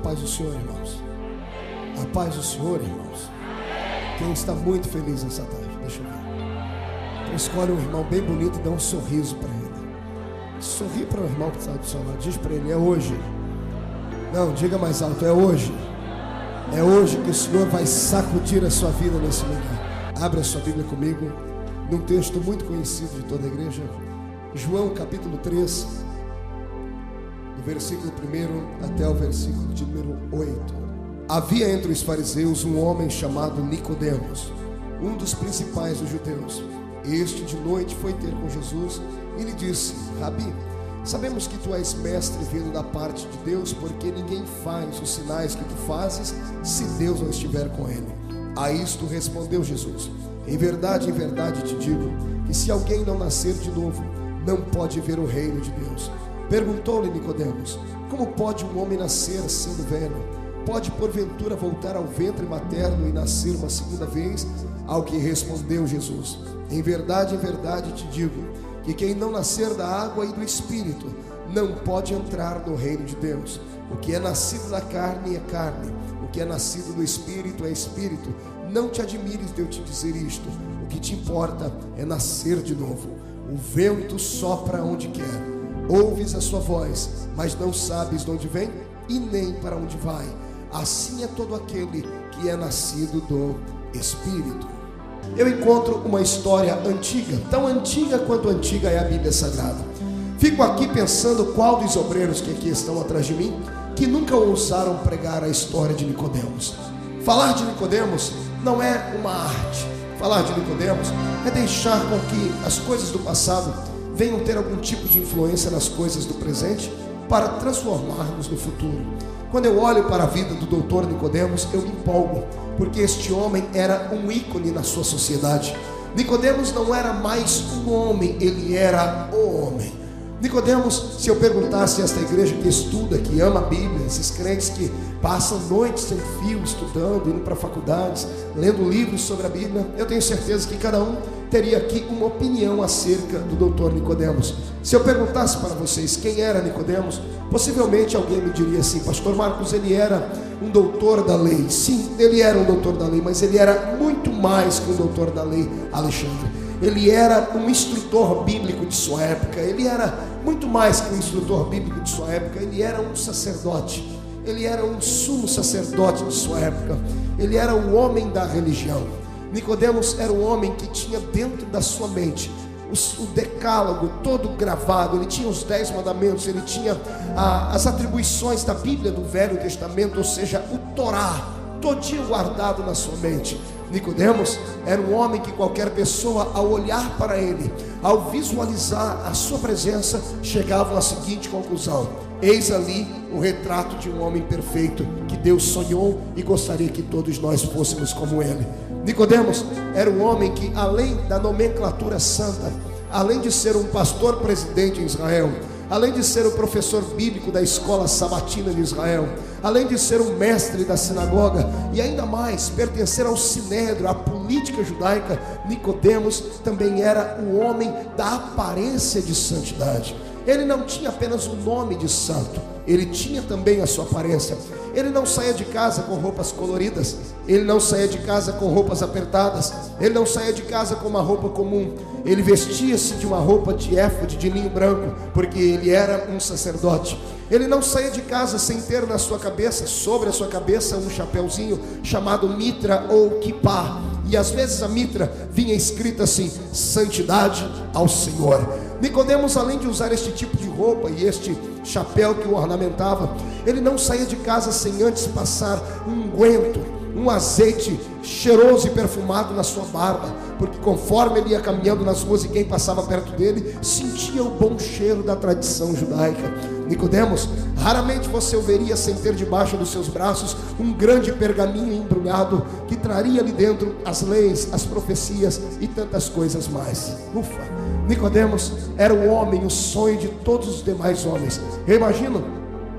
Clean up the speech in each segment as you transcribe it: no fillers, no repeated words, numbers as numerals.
paz do Senhor, irmãos. A paz do Senhor, irmãos. Quem está muito feliz nessa tarde? Deixa eu ver. Então escolhe um irmão bem bonito e dá um sorriso para ele. Sorri para o irmão que está do seu lado. Diz para ele: é hoje. Não, diga mais alto: é hoje. É hoje que o Senhor vai sacudir a sua vida nesse lugar. Abra a sua Bíblia comigo, num texto muito conhecido de toda a igreja. João capítulo 3, do versículo 1 até o versículo de número 8. Havia entre os fariseus um homem chamado Nicodemos, um dos principais dos judeus. Este de noite foi ter com Jesus e lhe disse: Rabi, sabemos que tu és mestre vindo da parte de Deus, porque ninguém faz os sinais que tu fazes se Deus não estiver com ele. A isto respondeu Jesus: em verdade te digo, que se alguém não nascer de novo, não pode ver o reino de Deus. Perguntou-lhe Nicodemos: como pode um homem nascer sendo velho? Pode porventura voltar ao ventre materno e nascer uma segunda vez? Ao que respondeu Jesus: em verdade te digo, que quem não nascer da água e do Espírito não pode entrar no reino de Deus. O que é nascido da carne é carne, o que é nascido do Espírito é Espírito. Não te admires de eu te dizer isto, o que te importa é nascer de novo. O vento sopra onde quer, ouves a sua voz, mas não sabes de onde vem e nem para onde vai. Assim é todo aquele que é nascido do Espírito. Eu encontro uma história antiga, tão antiga quanto antiga é a Bíblia Sagrada. Fico aqui pensando qual dos obreiros que aqui estão atrás de mim que nunca ousaram pregar a história de Nicodemos. Falar de Nicodemos não é uma arte. Falar de Nicodemos é deixar com que as coisas do passado venham ter algum tipo de influência nas coisas do presente para transformarmos no futuro. Quando eu olho para a vida do doutor Nicodemos, eu me empolgo, porque este homem era um ícone na sua sociedade. Nicodemos não era mais um homem, ele era o homem. Nicodemos, se eu perguntasse a esta igreja que estuda, que ama a Bíblia, esses crentes que passam noites sem fio estudando, indo para faculdades, lendo livros sobre a Bíblia, eu tenho certeza que cada um teria aqui uma opinião acerca do doutor Nicodemos. Se eu perguntasse para vocês quem era Nicodemos, possivelmente alguém me diria assim: pastor Marcos, ele era um doutor da lei. Sim, ele era um doutor da lei, mas ele era muito mais que um doutor da lei, Alexandre. Ele era um instrutor bíblico de sua época. Ele era muito mais que um instrutor bíblico de sua época. Ele era um sacerdote. Ele era um sumo sacerdote de sua época. Ele era o homem da religião. Nicodemos era um homem que tinha dentro da sua mente o decálogo todo gravado. Ele tinha os 10 mandamentos. Ele tinha as atribuições da Bíblia do Velho Testamento, ou seja, o Torá, todinho guardado na sua mente. Nicodemos era um homem que qualquer pessoa, ao olhar para ele, ao visualizar a sua presença, chegava à seguinte conclusão: eis ali o retrato de um homem perfeito que Deus sonhou e gostaria que todos nós fôssemos como ele. Nicodemos era um homem que, além da nomenclatura santa, além de ser um pastor presidente em Israel, além de ser o professor bíblico da escola sabatina de Israel, além de ser um mestre da sinagoga e ainda mais pertencer ao sinédrio, à política judaica, Nicodemos também era o homem da aparência de santidade. Ele não tinha apenas o nome de santo, ele tinha também a sua aparência. Ele não saía de casa com roupas coloridas, ele não saía de casa com roupas apertadas, ele não saía de casa com uma roupa comum. Ele vestia-se de uma roupa de éfode, de linho branco, porque ele era um sacerdote. Ele não saía de casa sem ter na sua cabeça, sobre a sua cabeça, um chapeuzinho chamado mitra ou kippá. E às vezes a mitra vinha escrita assim: santidade ao Senhor. Nicodemos, além de usar este tipo de roupa e este chapéu que o ornamentava, ele não saía de casa sem antes passar um unguento, um azeite cheiroso e perfumado na sua barba, porque conforme ele ia caminhando nas ruas e quem passava perto dele sentia o bom cheiro da tradição judaica. Nicodemos, raramente você o veria sem ter debaixo dos seus braços um grande pergaminho embrulhado que traria ali dentro as leis, as profecias e tantas coisas mais. Ufa! Nicodemos era o homem, o sonho de todos os demais homens. Eu imagino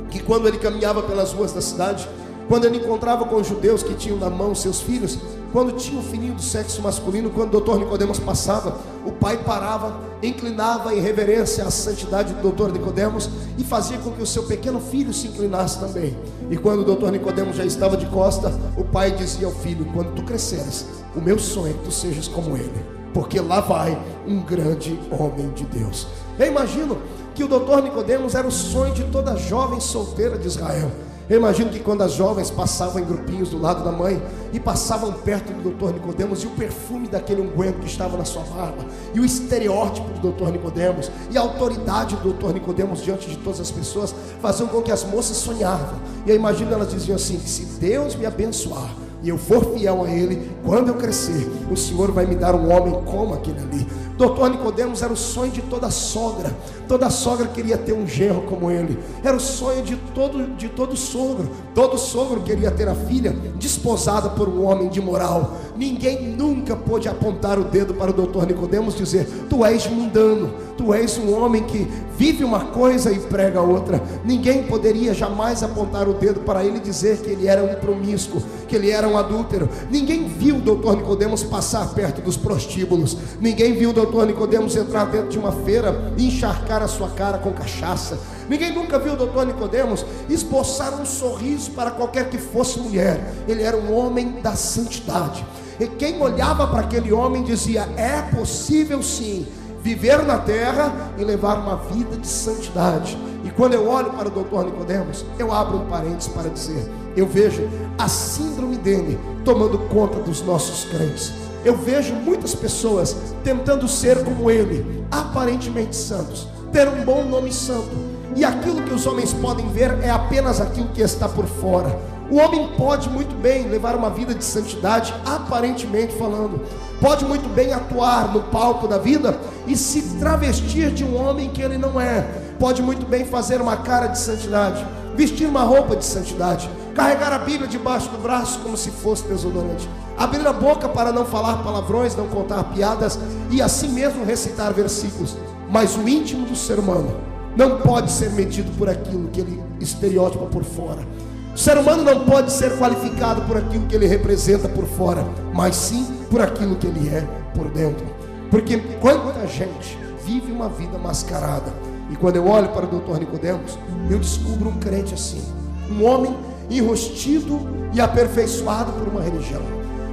que quando ele caminhava pelas ruas da cidade, quando ele encontrava com os judeus que tinham na mão seus filhos, quando tinha um filhinho do sexo masculino, quando o doutor Nicodemos passava, o pai parava, inclinava em reverência à santidade do doutor Nicodemos e fazia com que o seu pequeno filho se inclinasse também. E quando o doutor Nicodemos já estava de costa, o pai dizia ao filho: quando tu cresceres, o meu sonho é que tu sejas como ele, porque lá vai um grande homem de Deus. Eu imagino que o doutor Nicodemos era o sonho de toda jovem solteira de Israel. Eu imagino que quando as jovens passavam em grupinhos do lado da mãe e passavam perto do doutor Nicodemos, e o perfume daquele unguento que estava na sua barba, e o estereótipo do doutor Nicodemos, e a autoridade do doutor Nicodemos diante de todas as pessoas, faziam com que as moças sonhavam. E eu imagino elas diziam assim: se Deus me abençoar e eu for fiel a Ele, quando eu crescer, o Senhor vai me dar um homem como aquele ali. Doutor Nicodemos era o sonho de toda sogra. Toda sogra queria ter um genro como ele. Era o sonho de todo sogro. Todo sogro queria ter a filha desposada por um homem de moral. Ninguém nunca pôde apontar o dedo para o doutor Nicodemos e dizer: tu és mundano, tu és um homem que vive uma coisa e prega outra. Ninguém poderia jamais apontar o dedo para ele e dizer que ele era um promíscuo, que ele era um adúltero. Ninguém viu o doutor Nicodemos passar perto dos prostíbulos. Ninguém viu o doutor Nicodemos entrar dentro de uma feira e encharcar a sua cara com cachaça. Ninguém nunca viu o doutor Nicodemos esboçar um sorriso para qualquer que fosse mulher. Ele era um homem da santidade. E quem olhava para aquele homem dizia: é possível sim viver na terra e levar uma vida de santidade. E quando eu olho para o doutor Nicodemos, eu abro um parênteses para dizer: eu vejo a síndrome dele tomando conta dos nossos crentes. Eu vejo muitas pessoas tentando ser como ele, aparentemente santos, ter um bom nome santo, e aquilo que os homens podem ver é apenas aquilo que está por fora. O homem pode muito bem levar uma vida de santidade, aparentemente falando, pode muito bem atuar no palco da vida e se travestir de um homem que ele não é. Pode muito bem fazer uma cara de santidade, vestir uma roupa de santidade, carregar a Bíblia debaixo do braço como se fosse desodorante, abrir a boca para não falar palavrões, não contar piadas e assim mesmo recitar versículos. Mas o íntimo do ser humano não pode ser medido por aquilo que ele estereotipa por fora. O ser humano não pode ser qualificado por aquilo que ele representa por fora, mas sim por aquilo que ele é por dentro. Porque quanta gente vive uma vida mascarada. E quando eu olho para o doutor Nicodemos, eu descubro um crente assim, um homem enrostido e aperfeiçoado por uma religião,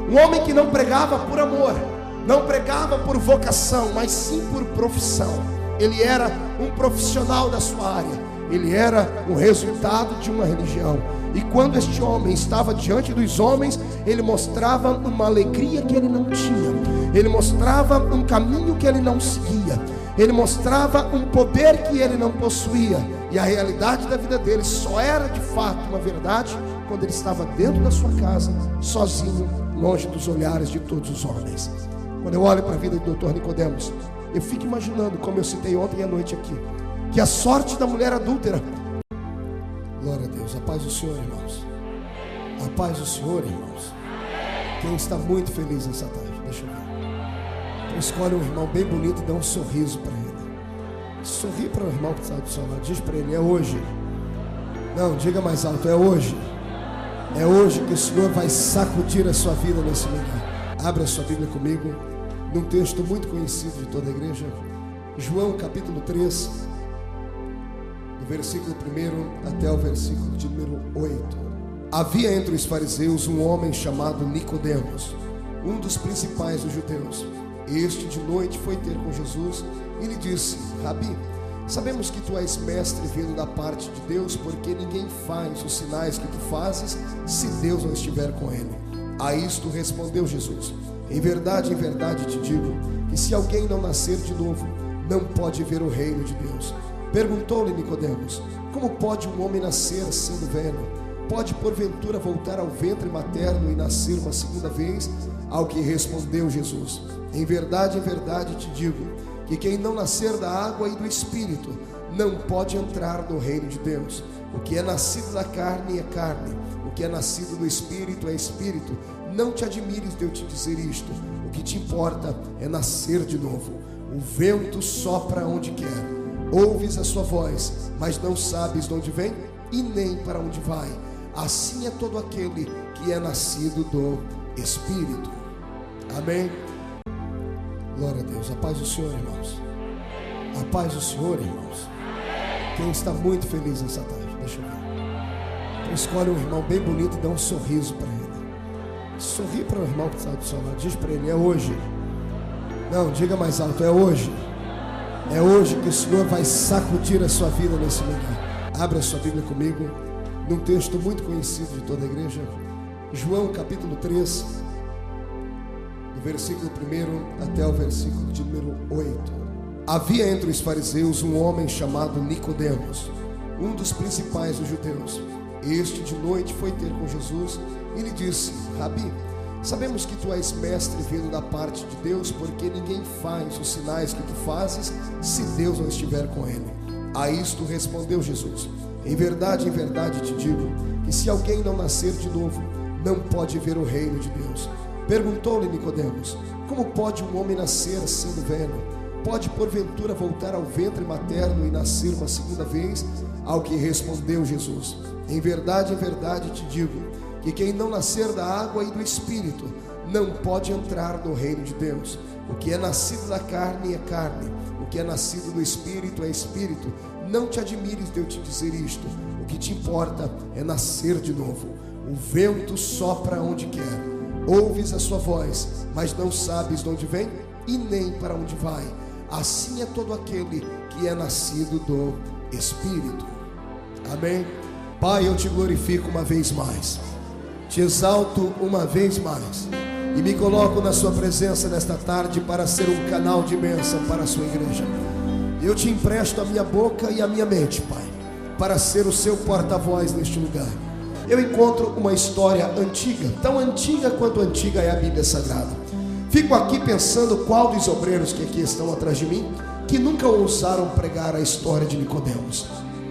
um homem que não pregava por amor, não pregava por vocação, mas sim por profissão. Ele era um profissional da sua área, ele era o resultado de uma religião. E quando este homem estava diante dos homens, ele mostrava uma alegria que ele não tinha, ele mostrava um caminho que ele não seguia, ele mostrava um poder que ele não possuía. E a realidade da vida dele só era de fato uma verdade quando ele estava dentro da sua casa, sozinho, longe dos olhares de todos os homens. Quando eu olho para a vida do doutor Nicodemos, eu fico imaginando, como eu citei ontem à noite aqui, que a sorte da mulher adúltera. Glória a Deus, a paz do Senhor, irmãos. A paz do Senhor, irmãos. Quem está muito feliz nessa tarde, deixa eu ver. Então escolhe um irmão bem bonito e dá um sorriso para ele. Sorri para o irmão que está do seu lado, diz para ele: é hoje. Não, diga mais alto: é hoje. É hoje que o Senhor vai sacudir a sua vida nesse lugar. Abra a sua Bíblia comigo, num texto muito conhecido de toda a igreja, João capítulo 3, do versículo 1 até o versículo de número 8. Havia entre os fariseus um homem chamado Nicodemos, um dos principais dos judeus. Este de noite foi ter com Jesus e lhe disse: Rabi, sabemos que tu és mestre vindo da parte de Deus, porque ninguém faz os sinais que tu fazes se Deus não estiver com ele. A isto respondeu Jesus: em verdade te digo, que se alguém não nascer de novo, não pode ver o reino de Deus. Perguntou-lhe Nicodemos: como pode um homem nascer sendo velho? Pode porventura voltar ao ventre materno e nascer uma segunda vez? Ao que respondeu Jesus: em verdade te digo, que quem não nascer da água e do Espírito não pode entrar no reino de Deus. O que é nascido da carne é carne, o que é nascido do Espírito é Espírito. Não te admires de eu te dizer isto, o que te importa é nascer de novo. O vento sopra onde quer, ouves a sua voz, mas não sabes de onde vem e nem para onde vai. Assim é todo aquele que é nascido do Espírito. Amém? Glória a Deus. A paz do Senhor, irmãos. A paz do Senhor, irmãos. Quem está muito feliz nessa tarde? Deixa eu ver. Então escolhe um irmão bem bonito e dá um sorriso para ele. Sorri para o irmão que está do seu lado. Diz para ele: é hoje. Não, diga mais alto: é hoje. É hoje que o Senhor vai sacudir a sua vida nesse lugar. Abra a sua Bíblia comigo, num texto muito conhecido de toda a igreja. João capítulo 3, do versículo 1 até o versículo de número 8. Havia entre os fariseus um homem chamado Nicodemos, um dos principais dos judeus. Este de noite foi ter com Jesus e lhe disse: Rabi, sabemos que tu és mestre vindo da parte de Deus, porque ninguém faz os sinais que tu fazes se Deus não estiver com ele. A isto respondeu Jesus: em verdade te digo, que se alguém não nascer de novo, não pode ver o reino de Deus. Perguntou-lhe Nicodemos: como pode um homem nascer sendo velho? Pode porventura voltar ao ventre materno e nascer uma segunda vez? Ao que respondeu Jesus: em verdade te digo, que quem não nascer da água e do Espírito não pode entrar no reino de Deus. O que é nascido da carne é carne, o que é nascido do Espírito é Espírito. Não te admires de eu te dizer isto. O que te importa é nascer de novo. O vento sopra onde quer, ouves a sua voz, mas não sabes de onde vem e nem para onde vai. Assim é todo aquele que é nascido do Espírito. Amém? Pai, eu te glorifico uma vez mais, te exalto uma vez mais e me coloco na sua presença nesta tarde para ser um canal de bênção para a sua igreja. Eu te empresto a minha boca e a minha mente, Pai, para ser o seu porta-voz neste lugar. Eu encontro uma história antiga, tão antiga quanto antiga é a Bíblia Sagrada. Fico aqui pensando qual dos obreiros que aqui estão atrás de mim que nunca ousaram pregar a história de Nicodemos.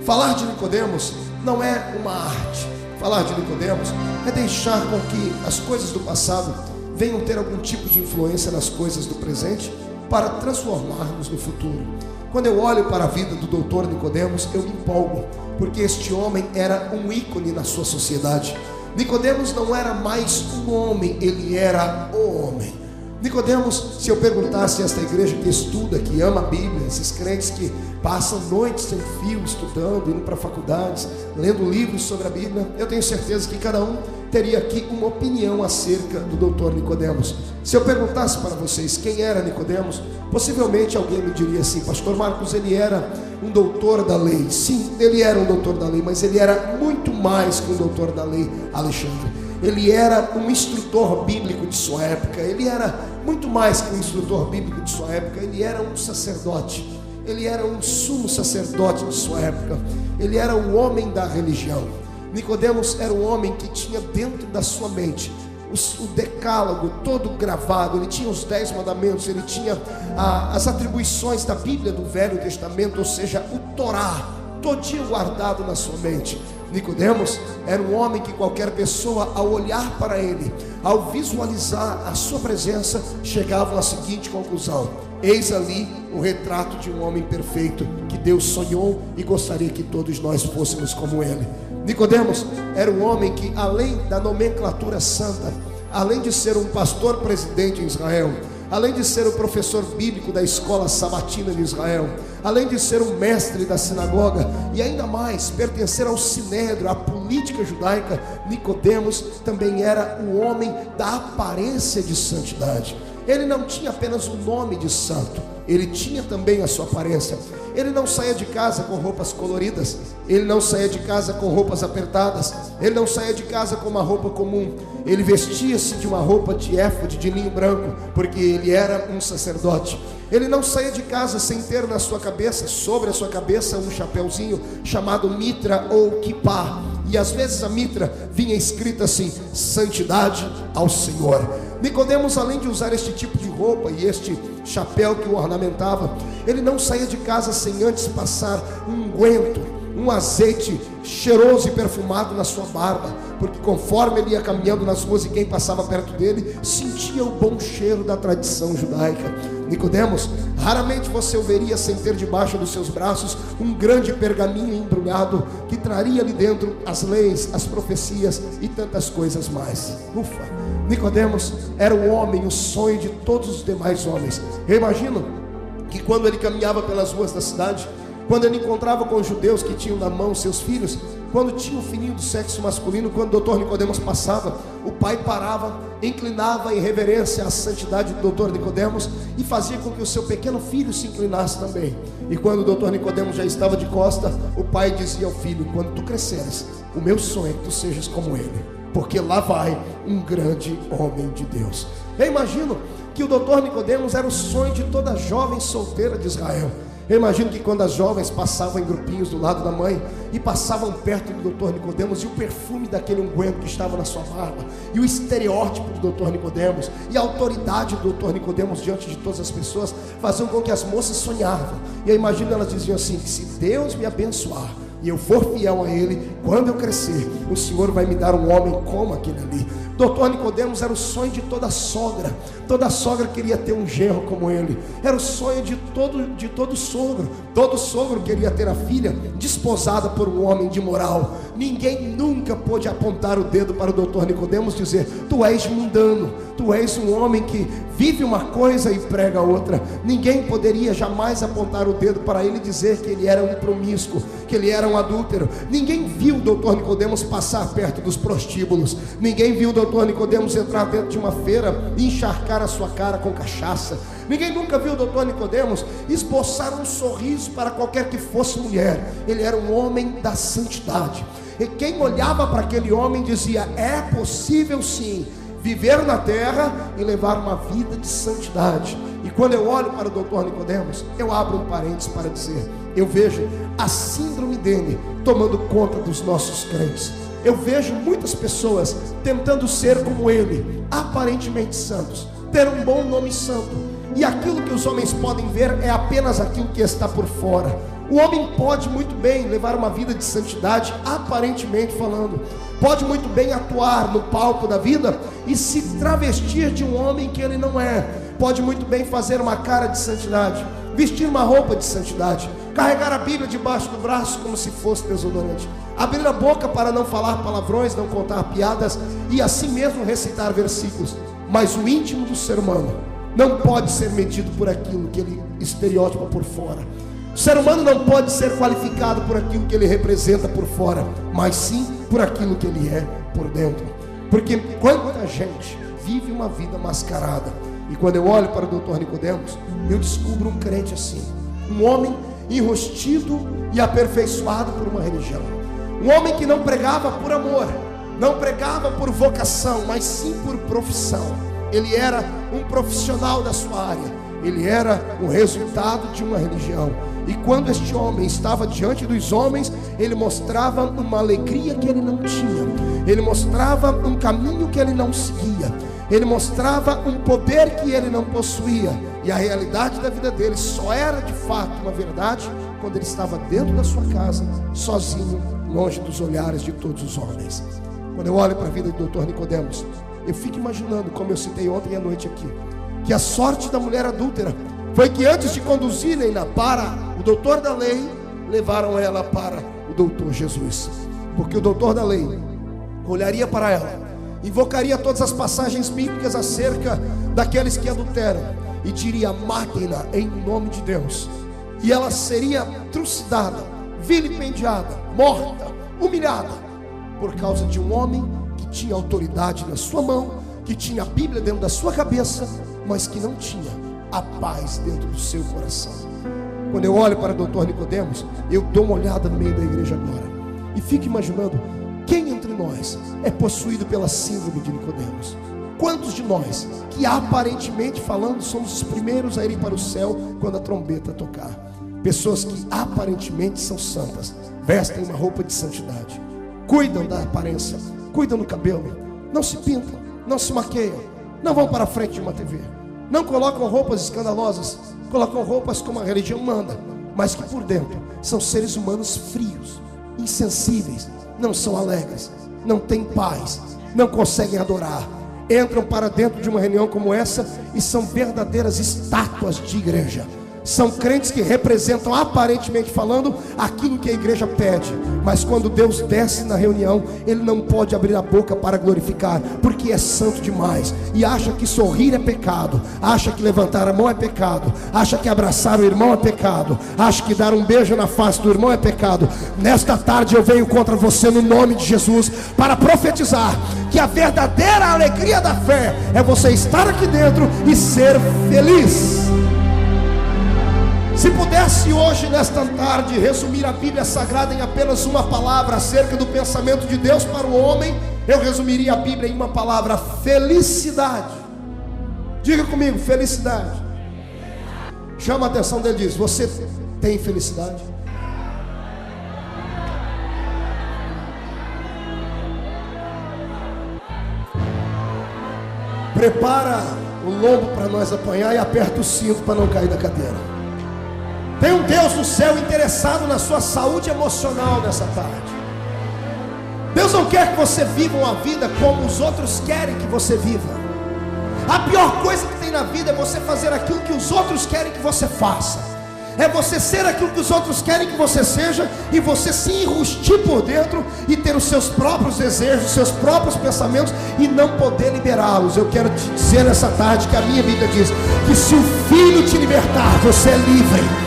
Falar de Nicodemos não é uma arte. Falar de Nicodemos é deixar com que as coisas do passado venham ter algum tipo de influência nas coisas do presente para transformar-nos no futuro. Quando eu olho para a vida do doutor Nicodemos, eu me empolgo, porque este homem era um ícone na sua sociedade. Nicodemos não era mais um homem, ele era o homem. Nicodemos, se eu perguntasse a esta igreja que estuda, que ama a Bíblia, esses crentes que passam noites sem fio estudando, indo para faculdades, lendo livros sobre a Bíblia, eu tenho certeza que cada um teria aqui uma opinião acerca do doutor Nicodemos. Se eu perguntasse para vocês quem era Nicodemos, possivelmente alguém me diria assim: pastor Marcos, ele era um doutor da lei. Sim, ele era um doutor da lei, mas ele era muito mais que um doutor da lei, Alexandre. Ele era um instrutor bíblico de sua época. Ele era muito mais que um instrutor bíblico de sua época. Ele era um sacerdote. Ele era um sumo sacerdote de sua época. Ele era um homem da religião. Nicodemos era um homem que tinha dentro da sua mente o decálogo todo gravado. Ele tinha os 10 mandamentos. Ele tinha as atribuições da Bíblia do Velho Testamento, ou seja, o Torá, todinho guardado na sua mente. Nicodemos era um homem que qualquer pessoa, ao olhar para ele, ao visualizar a sua presença, chegavam à seguinte conclusão: eis ali o retrato de um homem perfeito que Deus sonhou e gostaria que todos nós fôssemos como ele. Nicodemos era um homem que, além da nomenclatura santa, além de ser um pastor presidente em Israel, além de ser o professor bíblico da escola sabatina de Israel, além de ser um mestre da sinagoga e ainda mais pertencer ao sinédrio, à política judaica, Nicodemos também era o homem da aparência de santidade. Ele não tinha apenas o nome de santo, ele tinha também a sua aparência. Ele não saía de casa com roupas coloridas, ele não saía de casa com roupas apertadas, ele não saía de casa com uma roupa comum. Ele vestia-se de uma roupa de éfode, de linho branco, porque ele era um sacerdote. Ele não saía de casa sem ter na sua cabeça, sobre a sua cabeça, um chapéuzinho chamado mitra ou kippá. E às vezes a mitra vinha escrita assim: santidade ao Senhor. Nicodemos, além de usar este tipo de roupa e este chapéu que o ornamentava, ele não saía de casa sem antes passar um unguento, um azeite cheiroso e perfumado na sua barba, porque conforme ele ia caminhando nas ruas e quem passava perto dele sentia o bom cheiro da tradição judaica. Nicodemos, raramente você o veria sem ter debaixo dos seus braços um grande pergaminho embrulhado que traria ali dentro as leis, as profecias e tantas coisas mais. Ufa! Nicodemos era o homem, o sonho de todos os demais homens. Eu imagino que quando ele caminhava pelas ruas da cidade, quando ele encontrava com os judeus que tinham na mão seus filhos, quando tinha um filhinho do sexo masculino, quando o doutor Nicodemos passava, o pai parava, inclinava em reverência à santidade do doutor Nicodemos e fazia com que o seu pequeno filho se inclinasse também. E quando o doutor Nicodemos já estava de costa, o pai dizia ao filho: quando tu cresceres, o meu sonho é que tu sejas como ele, porque lá vai um grande homem de Deus. Eu imagino que o doutor Nicodemos era o sonho de toda jovem solteira de Israel. Eu imagino que quando as jovens passavam em grupinhos do lado da mãe e passavam perto do doutor Nicodemos, e o perfume daquele unguento que estava na sua barba, e o estereótipo do doutor Nicodemos, e a autoridade do doutor Nicodemos diante de todas as pessoas, faziam com que as moças sonhavam. E eu imagino elas diziam assim: que se Deus me abençoar e eu for fiel a Ele, quando eu crescer, o Senhor vai me dar um homem como aquele ali. Doutor Nicodemos era o sonho de toda sogra. Toda sogra queria ter um genro como ele. Era o sonho de todo sogro. Todo sogro queria ter a filha desposada por um homem de moral. Ninguém nunca pôde apontar o dedo para o doutor Nicodemos e dizer: tu és mundano, tu és um homem que vive uma coisa e prega outra. Ninguém poderia jamais apontar o dedo para ele e dizer que ele era um promíscuo, que ele era um adúltero. Ninguém viu o doutor Nicodemos passar perto dos prostíbulos. Ninguém viu o doutor Nicodemos entrar dentro de uma feira e encharcar a sua cara com cachaça. Ninguém nunca viu o doutor Nicodemos esboçar um sorriso para qualquer que fosse mulher. Ele era um homem da santidade. E quem olhava para aquele homem dizia: é possível sim viver na terra e levar uma vida de santidade. E quando eu olho para o doutor Nicodemos, eu abro um parênteses para dizer: eu vejo a síndrome dele tomando conta dos nossos crentes. Eu vejo muitas pessoas tentando ser como ele, aparentemente santos, ter um bom nome santo, e aquilo que os homens podem ver é apenas aquilo que está por fora. O homem pode muito bem levar uma vida de santidade, aparentemente falando, pode muito bem atuar no palco da vida e se travestir de um homem que ele não é. Pode muito bem fazer uma cara de santidade, vestir uma roupa de santidade, carregar a Bíblia debaixo do braço como se fosse desodorante, abrir a boca para não falar palavrões, não contar piadas e assim mesmo recitar versículos. Mas o íntimo do ser humano não pode ser medido por aquilo que ele estereotipa por fora. O ser humano não pode ser qualificado por aquilo que ele representa por fora, mas sim por aquilo que ele é por dentro. Porque quanta gente vive uma vida mascarada. E quando eu olho para o doutor Nicodemos, eu descubro um crente assim, um homem enrostido e aperfeiçoado por uma religião, um homem que não pregava por amor, não pregava por vocação, mas sim por profissão. Ele era um profissional da sua área, ele era o resultado de uma religião. E quando este homem estava diante dos homens, ele mostrava uma alegria que ele não tinha, ele mostrava um caminho que ele não seguia, ele mostrava um poder que ele não possuía. E a realidade da vida dele só era de fato uma verdade quando ele estava dentro da sua casa, sozinho, longe dos olhares de todos os homens. Quando eu olho para a vida do Dr. Nicodemos, eu fico imaginando, como eu citei ontem à noite aqui, que a sorte da mulher adúltera foi que antes de conduzirem-na para o doutor da lei, levaram ela para o doutor Jesus. Porque o doutor da lei olharia para ela, invocaria todas as passagens bíblicas acerca daqueles que adulteram e diria: matem-na em nome de Deus. E ela seria trucidada, vilipendiada, morta, humilhada, por causa de um homem que tinha autoridade na sua mão, que tinha a Bíblia dentro da sua cabeça, mas que não tinha a paz dentro do seu coração. Quando eu olho para o doutor Nicodemos, eu dou uma olhada no meio da igreja agora e fico imaginando: quem entre nós é possuído pela síndrome de Nicodemos? Quantos de nós, que aparentemente falando, somos os primeiros a irem para o céu quando a trombeta tocar? Pessoas que aparentemente são santas, vestem uma roupa de santidade, cuidam da aparência, cuidam do cabelo, não se pintam, não se maquiam, não vão para a frente de uma TV, não colocam roupas escandalosas, colocam roupas como a religião manda, mas que por dentro são seres humanos frios, insensíveis, não são alegres, não têm paz, não conseguem adorar. entram para dentro de uma reunião como essa e são verdadeiras estátuas de igreja. São crentes que representam, aparentemente falando, aquilo que a igreja pede. Mas quando Deus desce na reunião, Ele não pode abrir a boca para glorificar, porque é santo demais. E acha que sorrir é pecado, acha que levantar a mão é pecado, acha que abraçar o irmão é pecado, acha que dar um beijo na face do irmão é pecado. Nesta tarde eu venho contra você no nome de Jesus, para profetizar que a verdadeira alegria da fé é você estar aqui dentro e ser feliz. Se pudesse hoje, nesta tarde, resumir a Bíblia Sagrada em apenas uma palavra acerca do pensamento de Deus para o homem, eu resumiria a Bíblia em uma palavra: felicidade. Diga comigo, felicidade. Chama a atenção dele e diz: você tem felicidade? Prepara o lombo para nós apanhar e aperta o cinto para não cair da cadeira. Tem um Deus no céu interessado na sua saúde emocional nessa tarde. Deus não quer que você viva uma vida como os outros querem que você viva. A pior coisa que tem na vida é você fazer aquilo que os outros querem que você faça. É você ser aquilo que os outros querem que você seja, e você se enrustir por dentro e ter os seus próprios desejos, os seus próprios pensamentos, e não poder liberá-los. Eu quero te dizer nessa tarde que a minha Bíblia diz que se o Filho te libertar, você é livre.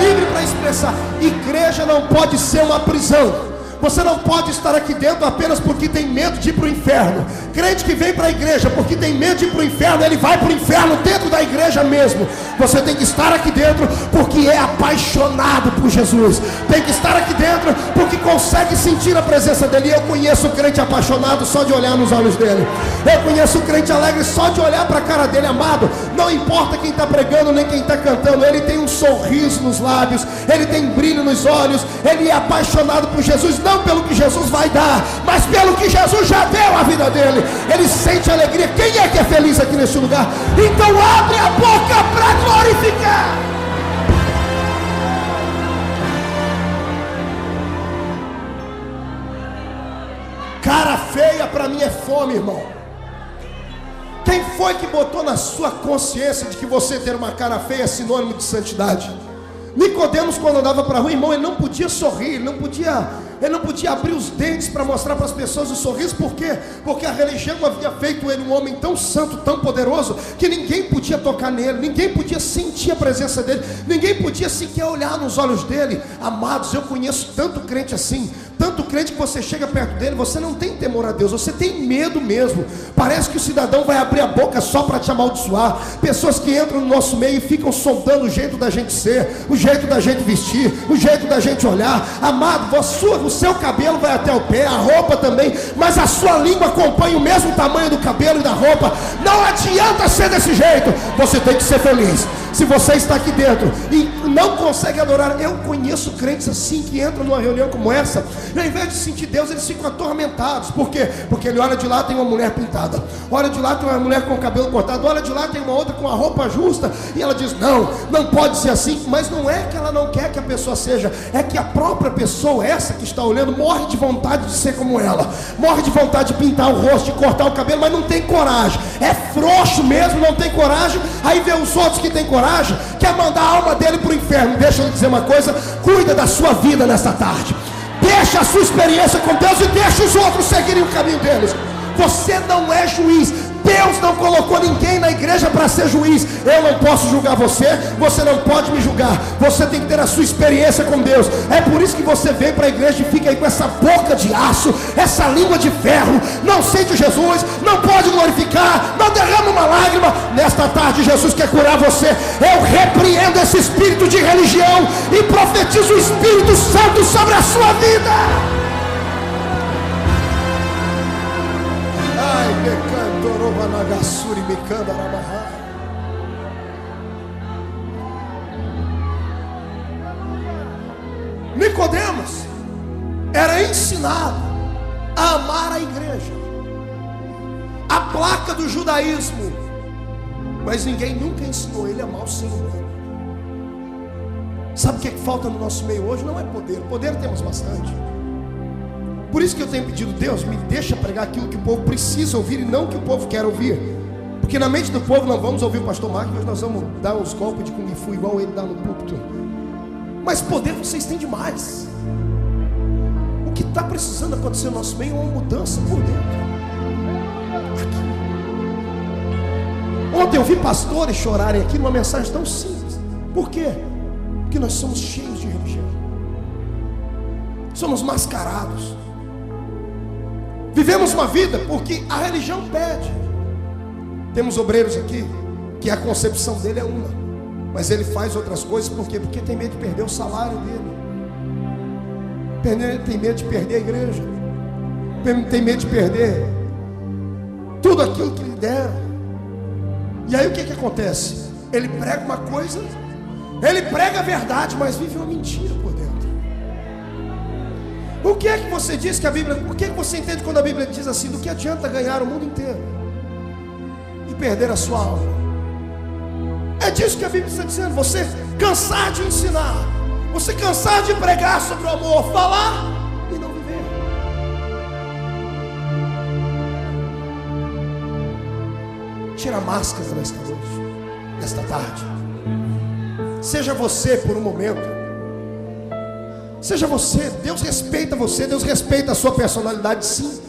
Livre para expressar. Igreja não pode ser uma prisão. Você não pode estar aqui dentro apenas porque tem medo de ir para o inferno. Crente que vem para a igreja porque tem medo de ir para o inferno, ele vai para o inferno dentro da igreja mesmo. Você tem que estar aqui dentro porque é apaixonado por Jesus. Tem que estar aqui dentro porque consegue sentir a presença dele. Eu conheço o crente apaixonado só de olhar nos olhos dele. Eu conheço o crente alegre só de olhar para a cara dele. Amado, não importa quem está pregando nem quem está cantando, ele tem um sorriso nos lábios, ele tem brilho nos olhos, ele é apaixonado por Jesus. Não pelo que Jesus vai dar, mas pelo que Jesus já deu à vida dele. Ele sente alegria. Quem é que é feliz aqui neste lugar? Então abre a boca para glorificar. Cara feia para mim é fome, irmão. Quem foi que botou na sua consciência de que você ter uma cara feia é sinônimo de santidade? Nicodemos, quando andava para a rua, irmão, ele não podia sorrir, ele não podia abrir os dentes para mostrar para as pessoas o sorriso. Por quê? Porque a religião havia feito ele um homem tão santo, tão poderoso, que ninguém podia tocar nele, ninguém podia sentir a presença dele, ninguém podia sequer olhar nos olhos dele. Amados, eu conheço tanto crente assim, tanto crente que você chega perto dele, você não tem temor a Deus, você tem medo mesmo. Parece que o cidadão vai abrir a boca só para te amaldiçoar. Pessoas que entram no nosso meio e ficam sondando o jeito da gente ser, o jeito da gente vestir, o jeito da gente olhar. Amado, o seu cabelo vai até o pé, a roupa também, mas a sua língua acompanha o mesmo tamanho do cabelo e da roupa. Não adianta ser desse jeito. Você tem que ser feliz. Se você está aqui dentro e não consegue adorar, eu conheço crentes assim que entram numa reunião como essa, e ao invés de sentir Deus, eles ficam atormentados. Por quê? Porque ele olha de lá, tem uma mulher pintada, olha de lá, tem uma mulher com o cabelo cortado, olha de lá, tem uma outra com a roupa justa, e ela diz: não pode ser assim. Mas não é que ela não quer que a pessoa seja, é que a própria pessoa, essa que está olhando, morre de vontade de ser como ela, morre de vontade de pintar o rosto, de cortar o cabelo, mas não tem coragem, é frouxo mesmo, não tem coragem. Aí vê os outros que tem coragem, quer mandar a alma dele para o inferno. Deixa eu dizer uma coisa: cuida da sua vida nessa tarde, deixa a sua experiência com Deus e deixa os outros seguirem o caminho deles. Você não é juiz. Deus não colocou ninguém na igreja para ser juiz. Eu não posso julgar você, você não pode me julgar. Você tem que ter a sua experiência com Deus. É por isso que você vem para a igreja e fica aí com essa boca de aço, essa língua de ferro, não sente Jesus, não pode glorificar, não derrama uma lágrima. Nesta tarde Jesus quer curar você. Eu repreendo esse espírito de religião e profetizo o Espírito Santo sobre a sua vida. Ai, me cantorou Nagassuri, me canta Rabahai. Nicodemos era ensinado a amar a igreja, a placa do judaísmo, mas ninguém nunca ensinou ele a amar o Senhor. Sabe o que falta no nosso meio hoje? Não é poder. Poder temos bastante. Por isso que eu tenho pedido: Deus, me deixa pregar aquilo que o povo precisa ouvir e não o que o povo quer ouvir. Porque na mente do povo não vamos ouvir o pastor Marcos, mas nós vamos dar uns golpes de Kung Fu igual ele dá no púlpito. Mas poder vocês têm demais. O que está precisando acontecer no nosso meio é uma mudança por dentro. Aqui. Ontem eu vi pastores chorarem aqui numa mensagem tão simples. Por quê? Porque nós somos cheios de religião. Somos mascarados. Vivemos uma vida porque a religião pede. Temos obreiros aqui que a concepção dele é uma, mas ele faz outras coisas. Por quê? Porque tem medo de perder o salário dele, tem medo de perder a igreja, tem medo de perder tudo aquilo que lhe deram. E aí o que acontece? Ele prega uma coisa, ele prega a verdade, mas vive uma mentira por dentro. O que é que você diz que a Bíblia, o que é que você entende quando a Bíblia diz assim: do que adianta ganhar o mundo inteiro e perder a sua alma? É disso que a Bíblia está dizendo. Você cansar de ensinar, você cansar de pregar sobre o amor, falar e não viver. Tira a máscara nesta noite, nesta tarde. Seja você por um momento. Seja você. Deus respeita você, Deus respeita a sua personalidade, sim.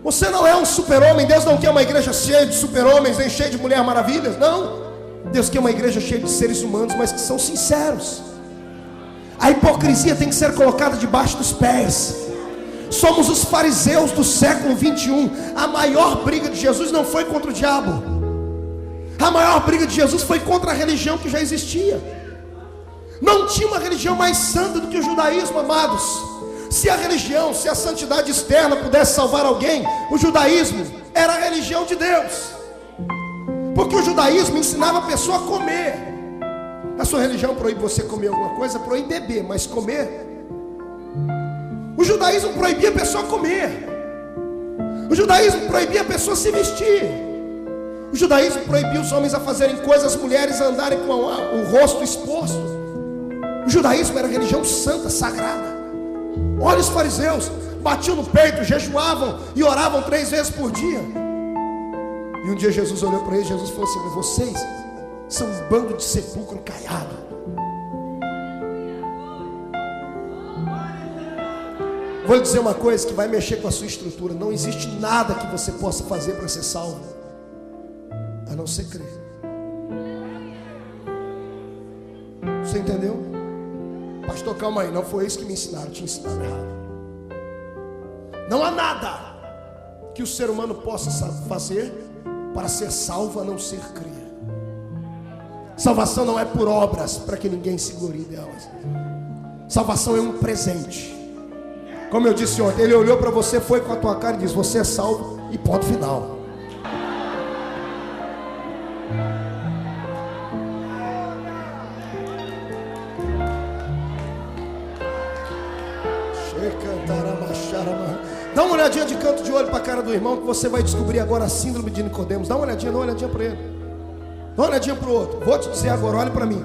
Você não é um super-homem. Deus não quer uma igreja cheia de super-homens, nem cheia de mulher maravilhas, não. Deus quer uma igreja cheia de seres humanos, mas que são sinceros. A hipocrisia tem que ser colocada debaixo dos pés. Somos os fariseus do século 21. A maior briga de Jesus não foi contra o diabo. A maior briga de Jesus foi contra a religião que já existia. Não tinha uma religião mais santa do que o judaísmo, amados. Se a religião, se a santidade externa pudesse salvar alguém, o judaísmo era a religião de Deus. Porque o judaísmo ensinava a pessoa a comer. A sua religião proíbe você comer alguma coisa, proíbe beber, mas comer. O judaísmo proibia a pessoa comer. O judaísmo proibia a pessoa se vestir. O judaísmo proibia os homens a fazerem coisas, as mulheres a andarem com o rosto exposto. O judaísmo era religião santa, sagrada. Olha os fariseus, batiam no peito, jejuavam e oravam 3 vezes por dia. E um dia Jesus olhou para eles, Jesus falou assim: mas vocês são um bando de sepulcro caiado. Vou lhe dizer uma coisa que vai mexer com a sua estrutura. Não existe nada que você possa fazer para ser salvo, a não ser crer. Você entendeu? Pastor, calma aí, não foi isso que me ensinaram, te ensinaram errado. Não há nada que o ser humano possa fazer para ser salvo a não ser crer. Salvação não é por obras para que ninguém se glorie delas. Salvação é um presente. Como eu disse ontem, ele olhou para você, foi com a tua cara e disse: você é salvo, e ponto final. Dá uma olhadinha de canto de olho para a cara do irmão, que você vai descobrir agora a síndrome de Nicodemos. Dá uma olhadinha para ele. Dá uma olhadinha para o outro. Vou te dizer agora, olha para mim.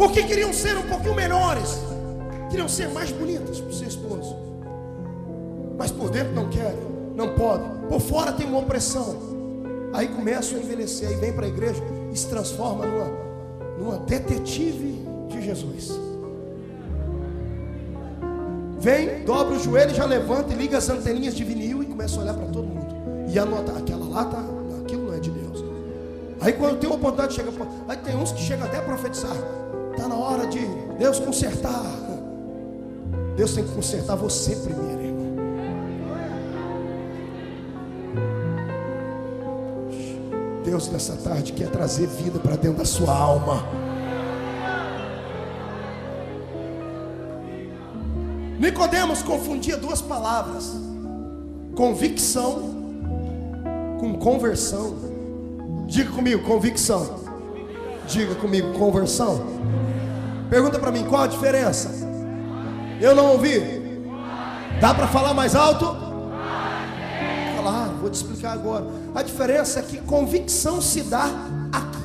porque queriam ser um pouquinho melhores, queriam ser mais bonitas para o seu esposo, mas por dentro não querem, não podem, por fora tem uma opressão. Aí começam a envelhecer, aí vem para a igreja e se transforma numa detetive de Jesus. Vem, dobra o joelho, já levanta e liga as anteninhas de vinil e começa a olhar para todo mundo e anota, aquela lá tá, aquilo não é de Deus. Aí quando tem uma oportunidade, aí tem uns que chegam até a profetizar. Está na hora de Deus consertar. Deus tem que consertar você primeiro, irmão. Deus nessa tarde quer trazer vida para dentro da sua alma. Nicodemos confundia duas palavras: convicção com conversão. Diga comigo, convicção. Diga comigo, conversão. Pergunta para mim, qual a diferença? Eu não ouvi. Dá para falar mais alto? Claro, vou te explicar agora. A diferença é que convicção se dá aqui.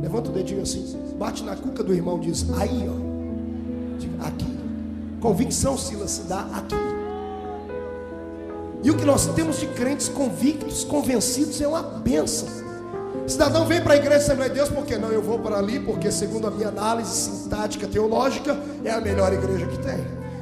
Levanta o dedinho assim, bate na cuca do irmão e diz, aí ó. Diga, aqui. Convicção, Silas, se dá aqui. E o que nós temos de crentes convictos, convencidos, é uma bênção. Cidadão vem para a igreja Assembleia de Deus, porque não, eu vou para ali, porque segundo a minha análise sintática teológica, é a melhor igreja que tem.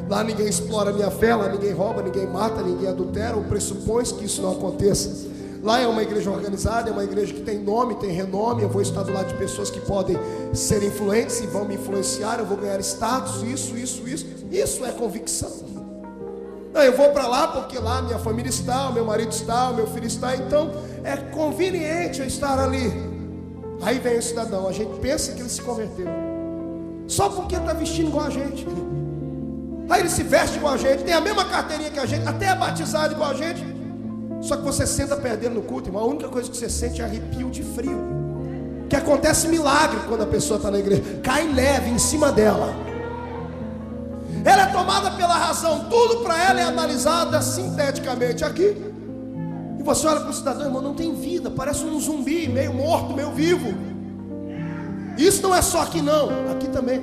Lá ninguém explora a minha fé, lá ninguém rouba, ninguém mata, ninguém adultera, ou pressupõe que isso não aconteça. Lá é uma igreja organizada, é uma igreja que tem nome, tem renome. Eu vou estar do lado de pessoas que podem ser influentes e vão me influenciar, eu vou ganhar status, isso é convicção. Não, eu vou para lá porque lá minha família está, o meu marido está, o meu filho está, então é conveniente eu estar ali. Aí vem o cidadão, a gente pensa que ele se converteu só porque está vestindo igual a gente. Aí ele se veste igual a gente, tem a mesma carteirinha que a gente, até é batizado igual a gente. Só que você senta perdendo no culto, irmão. A única coisa que você sente é arrepio de frio. Que acontece milagre quando a pessoa está na igreja. Cai leve em cima dela. Ela é tomada pela razão. Tudo para ela é analisado sinteticamente aqui. E você olha para o cidadão, irmão, não tem vida. Parece um zumbi, meio morto, meio vivo. Isso não é só aqui não. Aqui também,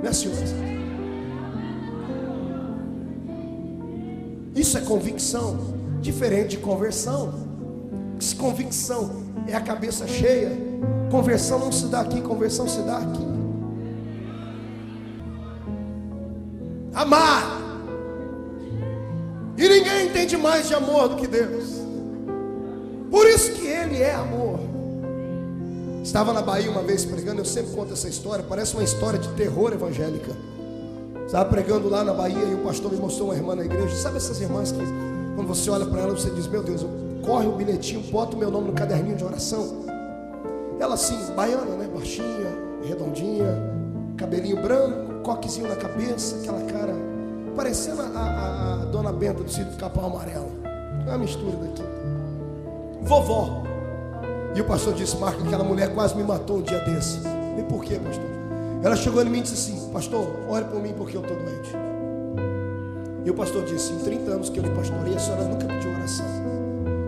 né, senhores? Isso é convicção. Diferente de conversão. Se convicção é a cabeça cheia, conversão não se dá aqui, conversão se dá aqui. Amar. E ninguém entende mais de amor do que Deus. Por isso que Ele é amor. Estava na Bahia uma vez pregando, eu sempre conto essa história, parece uma história de terror evangélica. Estava pregando lá na Bahia e o pastor me mostrou uma irmã na igreja. Sabe essas irmãs que quando você olha para ela, você diz, meu Deus, corre o bilhetinho, bota o meu nome no caderninho de oração. Ela assim, baiana, né? Baixinha, redondinha, cabelinho branco, coquezinho na cabeça, aquela cara, parecendo a dona Benta do Sítio do Capão Amarelo. É uma mistura daqui. Vovó. E o pastor disse, Marco, aquela mulher quase me matou um dia desse. E por quê, pastor? Ela chegou em mim e disse assim, pastor, ore por mim porque eu estou doente. E o pastor disse, em 30 anos que eu lhe pastorei, a senhora nunca pediu oração.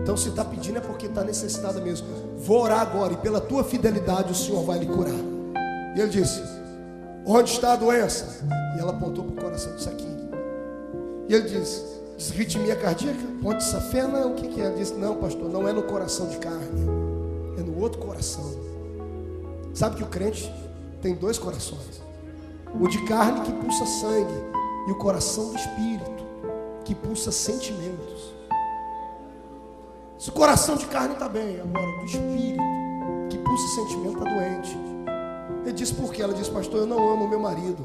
Então se está pedindo é porque está necessitada mesmo. Vou orar agora e pela tua fidelidade o Senhor vai lhe curar. E ele disse, onde está a doença? E ela apontou para o coração, disse aqui. E ele disse ritmia cardíaca? Ponte safena? O que é? Ele disse, não pastor, não é no coração de carne, é no outro coração. Sabe que o crente tem dois corações. O de carne que pulsa sangue e o coração do espírito que pulsa sentimentos. Se o coração de carne está bem, agora do espírito que pulsa sentimento está doente. Ele disse por quê? Ela disse, pastor, eu não amo meu marido.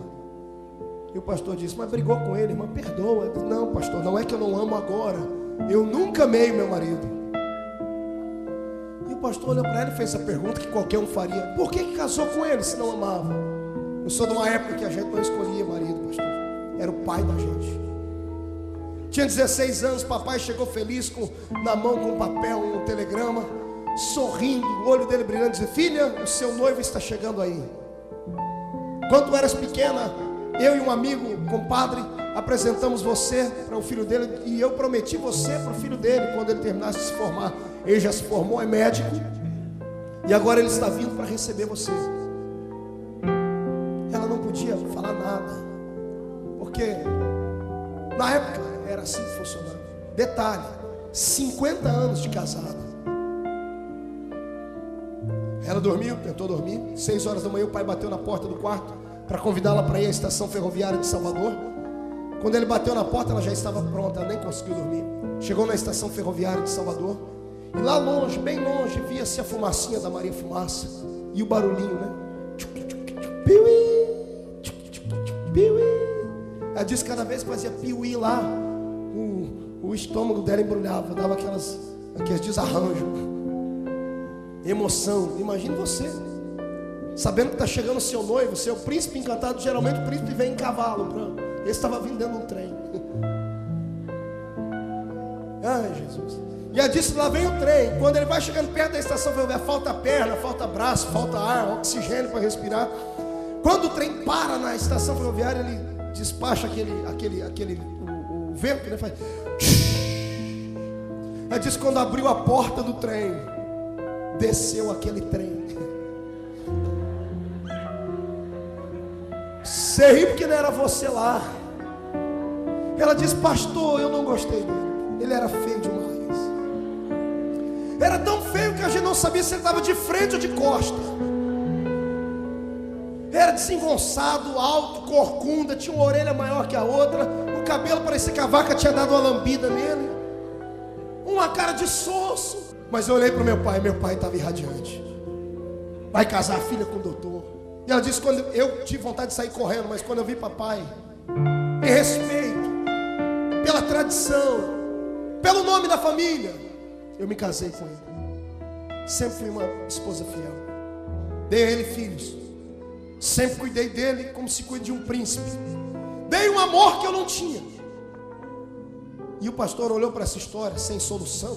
E o pastor disse, mas brigou com ele, irmã, perdoa. Ele disse, não pastor, não é que eu não amo agora, eu nunca amei meu marido. E o pastor olhou para ela e fez essa pergunta que qualquer um faria, por que casou com ele se não amava? Eu sou de uma época que a gente não escolhia marido, pastor, era o pai da gente. Tinha 16 anos, papai chegou feliz na mão com um papel, um telegrama, sorrindo, o olho dele brilhando, dizendo, filha, o seu noivo está chegando aí. Quando tu eras pequena, eu e um amigo, compadre, apresentamos você para o filho dele, e eu prometi você para o filho dele, quando ele terminasse de se formar. Ele já se formou, é médico, e agora ele está vindo para receber você. Porque na época era assim que funcionava. Detalhe, 50 anos de casada. Ela dormiu, tentou dormir. 6 horas da manhã o pai bateu na porta do quarto para convidá-la para ir à estação ferroviária de Salvador. Quando ele bateu na porta, ela já estava pronta, ela nem conseguiu dormir. Chegou na estação ferroviária de Salvador. E lá longe, bem longe, via-se a fumacinha da Maria Fumaça. E o barulhinho, né? Piuí, piuí. Ela disse que cada vez que fazia piuí lá, o estômago dela embrulhava, dava aqueles desarranjos. Emoção. Imagine você, sabendo que está chegando o seu noivo, seu príncipe encantado. Geralmente o príncipe vem em cavalo branco. Esse estava vindo dentro de um trem. Ai, Jesus. E ela disse, lá vem o trem. Quando ele vai chegando perto da estação ferroviária, falta perna, falta braço, falta ar, oxigênio para respirar. Quando o trem para na estação ferroviária, ele despacha o vento, né? Faz. Ela disse, quando abriu a porta do trem, desceu aquele trem. Você ri porque não era você lá. Ela disse, pastor, eu não gostei dele. Ele era feio demais. Era tão feio que a gente não sabia se ele estava de frente ou de costa. Era desengonçado, alto, corcunda, tinha uma orelha maior que a outra. O cabelo parecia que a vaca tinha dado uma lambida nele. Uma cara de soço. Mas eu olhei para o meu pai estava irradiante. Vai casar a filha com o doutor. E ela disse, quando eu tive vontade de sair correndo, mas quando eu vi papai, em respeito, pela tradição, pelo nome da família, eu me casei com ele. Sempre fui uma esposa fiel. Dei a ele filhos. Sempre cuidei dele como se cuida de um príncipe. Dei um amor que eu não tinha. E o pastor olhou para essa história sem solução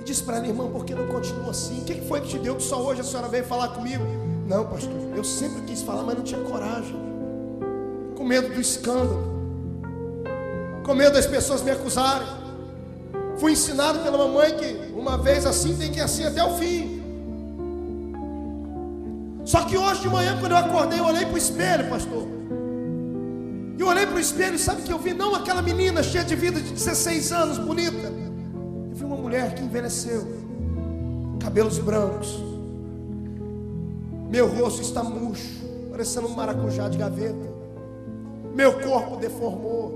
e disse para ela, irmã, por que não continua assim? O que foi que te deu que só hoje a senhora veio falar comigo? Não, pastor, eu sempre quis falar, mas não tinha coragem. Com medo do escândalo, com medo das pessoas me acusarem. Fui ensinado pela mamãe que uma vez assim tem que ir assim até o fim. Só que hoje de manhã, quando eu acordei, eu olhei para o espelho, pastor. E eu olhei para o espelho e sabe o que eu vi? Não aquela menina cheia de vida de 16 anos, bonita. Eu vi uma mulher que envelheceu, cabelos brancos. Meu rosto está murcho, parecendo um maracujá de gaveta. Meu corpo deformou.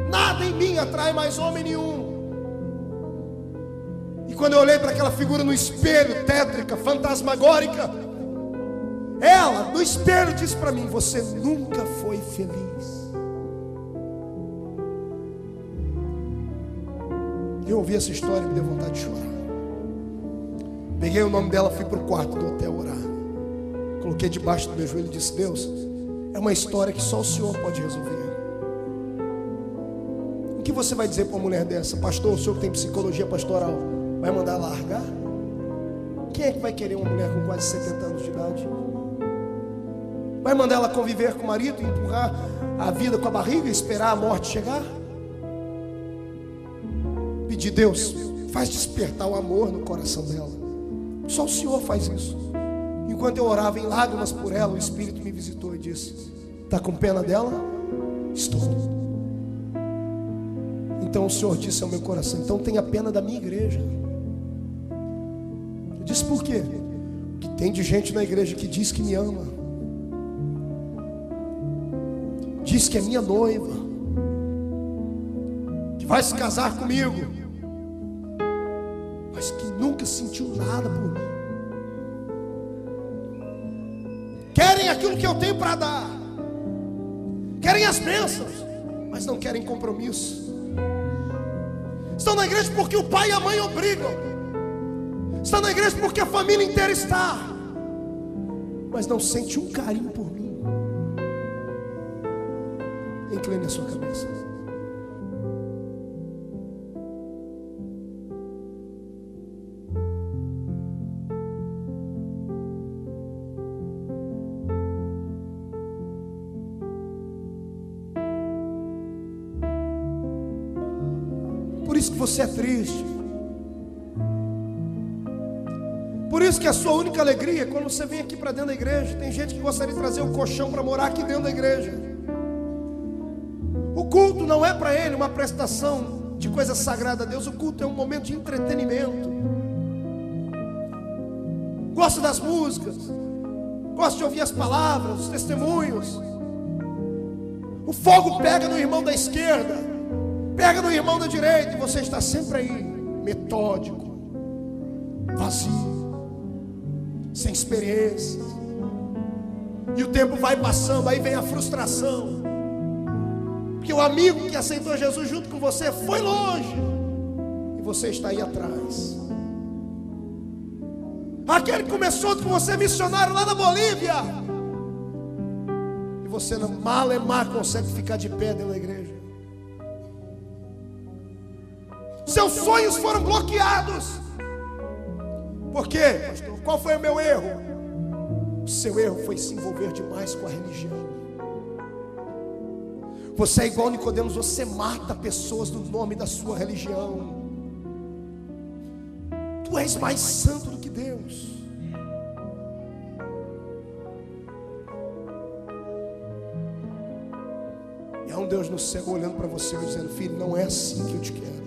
Nada em mim atrai mais homem nenhum. E quando eu olhei para aquela figura no espelho, tétrica, fantasmagórica, ela, no espelho, disse para mim, você nunca foi feliz. Eu ouvi essa história e me deu vontade de chorar. Peguei o nome dela, fui para o quarto do hotel orar. Coloquei debaixo do meu joelho e disse, Deus, é uma história que só o Senhor pode resolver. O que você vai dizer para uma mulher dessa? Pastor, o senhor que tem psicologia pastoral, vai mandar ela largar? Quem é que vai querer uma mulher com quase 70 anos de idade? Vai mandar ela conviver com o marido, empurrar a vida com a barriga e esperar a morte chegar? Pedir, Deus, faz despertar o amor no coração dela. Só o Senhor faz isso. Enquanto eu orava em lágrimas por ela, o Espírito me visitou e disse, está com pena dela? Estou. Então o Senhor disse ao meu coração, então tenha pena da minha igreja. Eu disse, por quê? Porque tem de gente na igreja que diz que me ama, diz que é minha noiva, que vai se casar comigo, mas que nunca sentiu nada por mim. Querem aquilo que eu tenho para dar, querem as bênçãos, mas não querem compromisso. Estão na igreja porque o pai e a mãe obrigam, estão na igreja porque a família inteira está, mas não sente um carinho por mim. Incline a sua cabeça. Por isso que você é triste. Por isso que a sua única alegria é quando você vem aqui para dentro da igreja. Tem gente que gostaria de trazer o colchão para morar aqui dentro da igreja. culto não é para ele uma prestação de coisa sagrada a Deus. O culto é um momento de entretenimento. Gosto das músicas, gosto de ouvir as palavras, os testemunhos. O fogo pega no irmão da esquerda, pega no irmão da direita, e você está sempre aí, metódico, vazio, sem experiência. E o tempo vai passando, aí vem a frustração, porque o amigo que aceitou Jesus junto com você foi longe, e você está aí atrás. Aquele que começou com você missionário lá na Bolívia, e você na malemar consegue ficar de pé dentro da igreja. Seus sonhos foram bloqueados. Por quê, pastor? Qual foi o meu erro? O seu erro foi se envolver demais com a religião. Você é igual Nicodemos, você mata pessoas no nome da sua religião. Tu és mais santo do que Deus. E há um Deus no céu olhando para você e dizendo: filho, não é assim que eu te quero.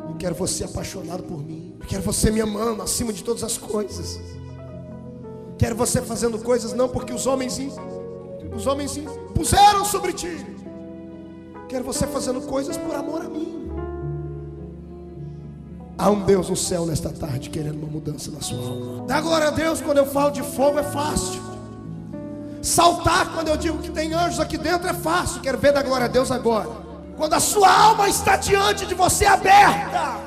Eu quero você apaixonado por mim. Eu quero você me amando acima de todas as coisas. Quero você fazendo coisas não porque os homens impuseram sobre ti. Quero você fazendo coisas por amor a mim. Há um Deus no céu nesta tarde querendo uma mudança na sua alma. Dá glória a Deus. Quando eu falo de fogo é fácil. Saltar quando eu digo que tem anjos aqui dentro é fácil. Quero ver da glória a Deus agora. Quando a sua alma está diante de você aberta.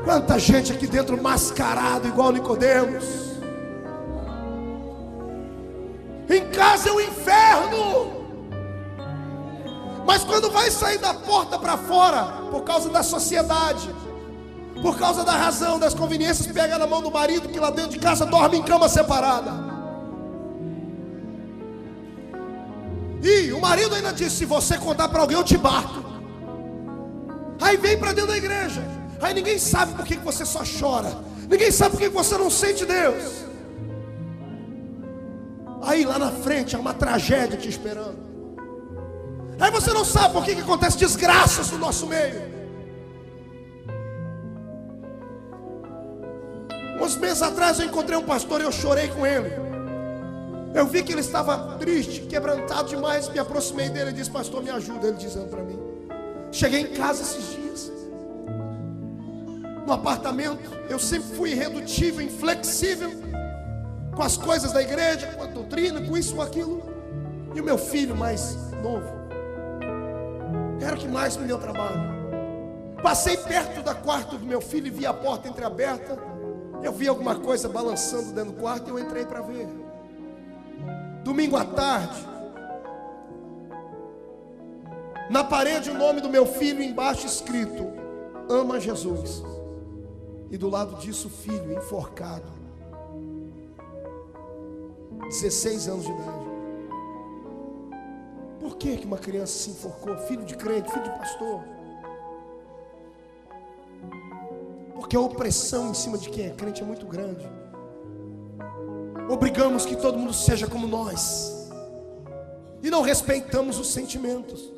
Quanta gente aqui dentro mascarado igual Nicodemos. Em casa é um inferno. Mas quando vai sair da porta para fora, por causa da sociedade, por causa da razão, das conveniências, pega na mão do marido que lá dentro de casa dorme em cama separada. E o marido ainda disse: se você contar para alguém eu te bato. Aí vem para dentro da igreja. Aí ninguém sabe por que você só chora. Ninguém sabe por que você não sente Deus. Aí lá na frente há uma tragédia te esperando. Aí você não sabe por que acontece desgraças no nosso meio. Uns meses atrás eu encontrei um pastor e eu chorei com ele. Eu vi que ele estava triste, quebrantado demais. Me aproximei dele e disse: pastor, me ajuda. Ele dizendo para mim. Cheguei em casa esses dias, no apartamento. Eu sempre fui irredutível, inflexível com as coisas da igreja, com a doutrina, com isso, com aquilo. E o meu filho mais novo era o que mais me deu trabalho. Passei perto do quarto do meu filho e vi a porta entreaberta. Eu vi alguma coisa balançando dentro do quarto e eu entrei para ver. Domingo à tarde, na parede o nome do meu filho embaixo escrito: ama Jesus. E do lado disso o filho enforcado, 16 anos de idade. Por que uma criança se enforcou? Filho de crente, filho de pastor. Porque a opressão em cima de quem é crente é muito grande. Obrigamos que todo mundo seja como nós e não respeitamos os sentimentos.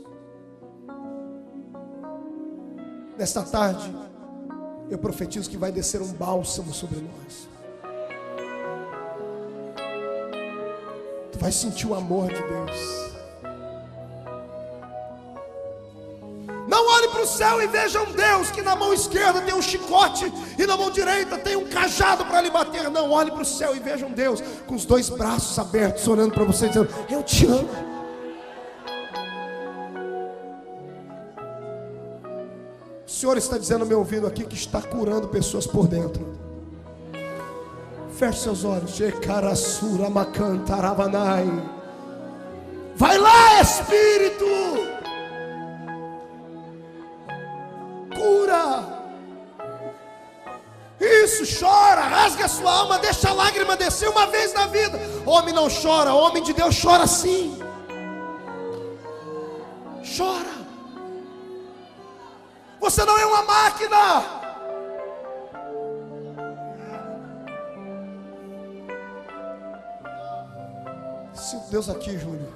Nesta tarde eu profetizo que vai descer um bálsamo sobre nós. Tu vai sentir o amor de Deus. Não olhe para o céu e veja um Deus que na mão esquerda tem um chicote e na mão direita tem um cajado para lhe bater. Não, olhe para o céu e veja um Deus com os dois braços abertos, olhando para você dizendo: eu te amo. O Senhor está dizendo ao meu ouvido aqui que está curando pessoas por dentro. Feche seus olhos. Vai lá, Espírito. Cura. Isso, chora, rasga a sua alma, deixa a lágrima descer uma vez na vida. Homem não chora, homem de Deus chora sim. Chora. Você não é uma máquina. Sinto Deus aqui, Júnior.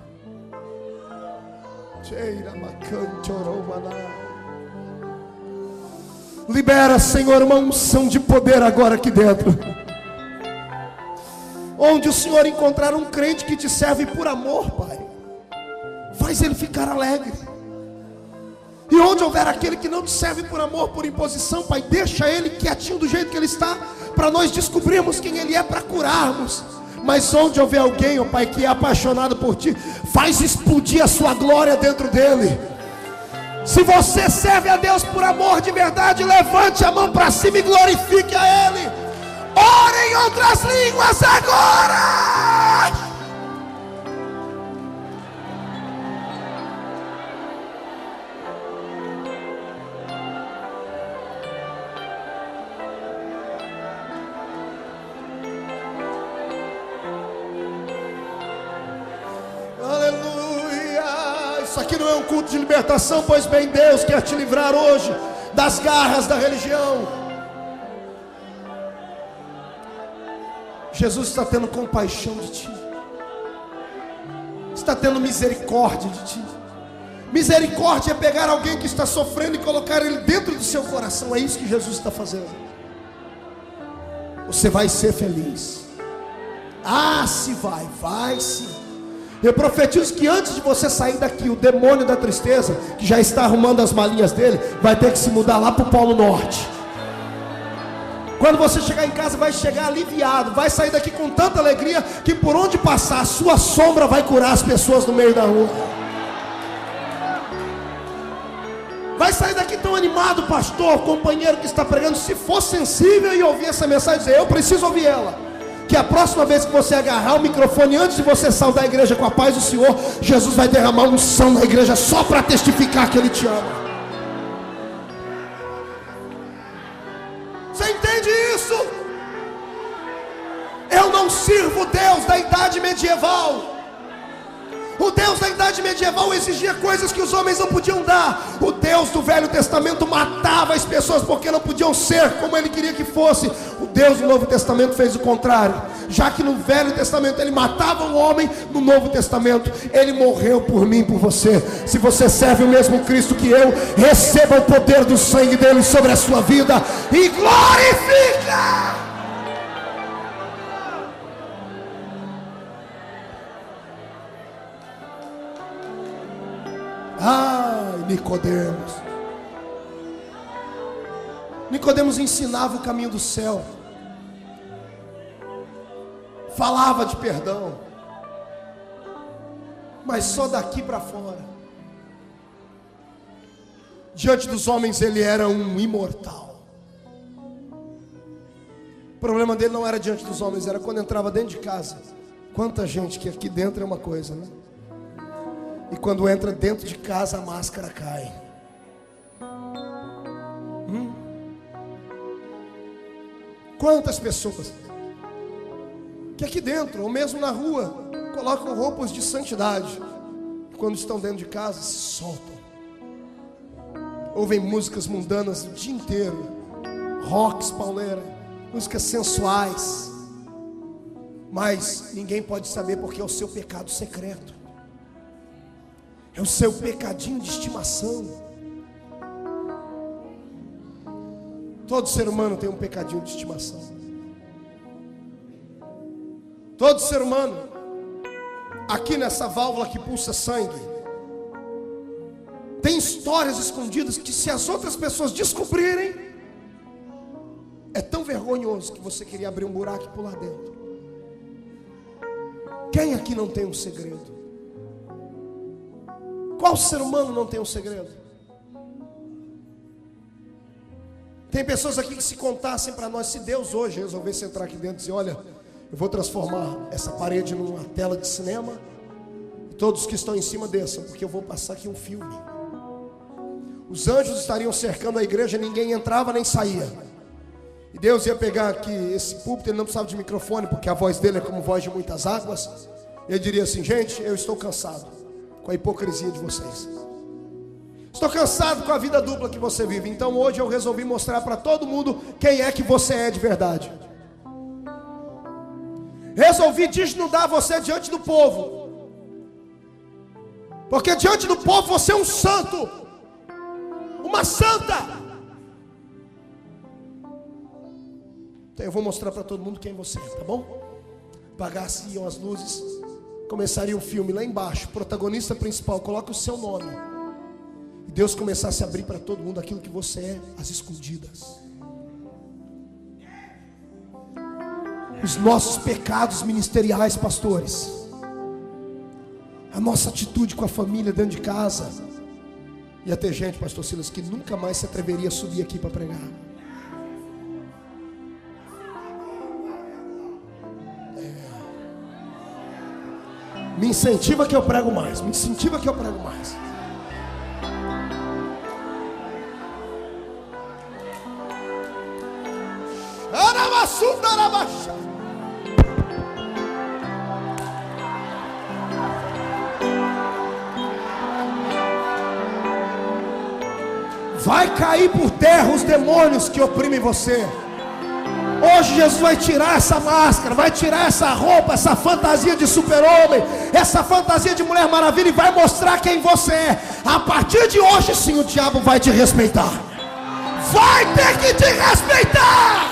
Libera, Senhor, uma unção de poder agora aqui dentro. Onde o Senhor encontrar um crente que te serve por amor, Pai, faz ele ficar alegre. E onde houver aquele que não te serve por amor, por imposição, Pai, deixa ele quietinho do jeito que ele está, para nós descobrirmos quem ele é, para curarmos. Mas onde houver alguém, ó Pai, que é apaixonado por Ti, faz explodir a Sua glória dentro dele. Se você serve a Deus por amor de verdade, levante a mão para cima e glorifique a Ele. Ore em outras línguas agora. Isso aqui não é um culto de libertação, pois bem, Deus quer te livrar hoje das garras da religião. Jesus está tendo compaixão de ti, está tendo misericórdia de ti. Misericórdia é pegar alguém que está sofrendo e colocar ele dentro do seu coração. É isso que Jesus está fazendo. Você vai ser feliz. Se vai sim. Eu profetizo que antes de você sair daqui, o demônio da tristeza, que já está arrumando as malinhas dele, vai ter que se mudar lá para o Polo Norte. Quando você chegar em casa, vai chegar aliviado, vai sair daqui com tanta alegria, que por onde passar, a sua sombra vai curar as pessoas no meio da rua. Vai sair daqui tão animado, pastor, companheiro que está pregando, se for sensível e ouvir essa mensagem, dizer, eu preciso ouvir ela. Que a próxima vez que você agarrar o microfone, antes de você saudar a igreja com a paz do Senhor, Jesus vai derramar unção na igreja só para testificar que Ele te ama. Você entende isso? Eu não sirvo o Deus da idade medieval. O Deus da idade medieval exigia coisas que os homens não podiam dar. O Deus do Velho Testamento matava as pessoas porque não podiam ser como Ele queria que fosse. O Deus do Novo Testamento fez o contrário. Já que no Velho Testamento Ele matava o homem, no Novo Testamento Ele morreu por mim e por você. Se você serve o mesmo Cristo que eu, receba o poder do sangue dele sobre a sua vida e glorifica. Nicodemos ensinava o caminho do céu, falava de perdão, mas só daqui para fora. Diante dos homens ele era um imortal. O problema dele não era diante dos homens, era quando entrava dentro de casa. Quanta gente que aqui dentro é uma coisa, né? E quando entra dentro de casa, a máscara cai. Quantas pessoas que aqui dentro, ou mesmo na rua, colocam roupas de santidade, e quando estão dentro de casa, se soltam. Ouvem músicas mundanas o dia inteiro, rocks, pauleira, músicas sensuais, mas ninguém pode saber porque é o seu pecado secreto. É o seu pecadinho de estimação. Todo ser humano tem um pecadinho de estimação. Todo ser humano, aqui nessa válvula que pulsa sangue, tem histórias escondidas que, se as outras pessoas descobrirem, é tão vergonhoso que você queria abrir um buraco e pular dentro. Quem aqui não tem um segredo? Qual ser humano não tem um segredo? Tem pessoas aqui que, se contassem para nós, se Deus hoje resolvesse entrar aqui dentro e dizer, olha, eu vou transformar essa parede numa tela de cinema, e todos que estão em cima desçam, porque eu vou passar aqui um filme. Os anjos estariam cercando a igreja, ninguém entrava nem saía. E Deus ia pegar aqui esse púlpito, ele não precisava de microfone, porque a voz dele é como voz de muitas águas. Ele diria assim, gente, eu estou cansado com a hipocrisia de vocês. Estou cansado com a vida dupla que você vive. Então hoje eu resolvi mostrar para todo mundo quem é que você é de verdade. resolvi desnudar você diante do povo. Porque diante do povo você é um santo, uma santa. Então eu vou mostrar para todo mundo quem você é, tá bom? Apagassem as luzes, começaria o filme lá embaixo, protagonista principal, coloca o seu nome. E Deus começasse a abrir para todo mundo aquilo que você é, às escondidas. Os nossos pecados ministeriais, pastores, a nossa atitude com a família dentro de casa. Ia ter gente, pastor Silas, que nunca mais se atreveria a subir aqui para pregar. Me incentiva que eu prego mais. Me incentiva que eu prego mais. Vai cair por terra os demônios que oprimem você. Hoje Jesus vai tirar essa máscara, vai tirar essa roupa, essa fantasia de super-homem, essa fantasia de Mulher Maravilha, e vai mostrar quem você é. A partir de hoje sim o diabo vai te respeitar. Vai ter que te respeitar.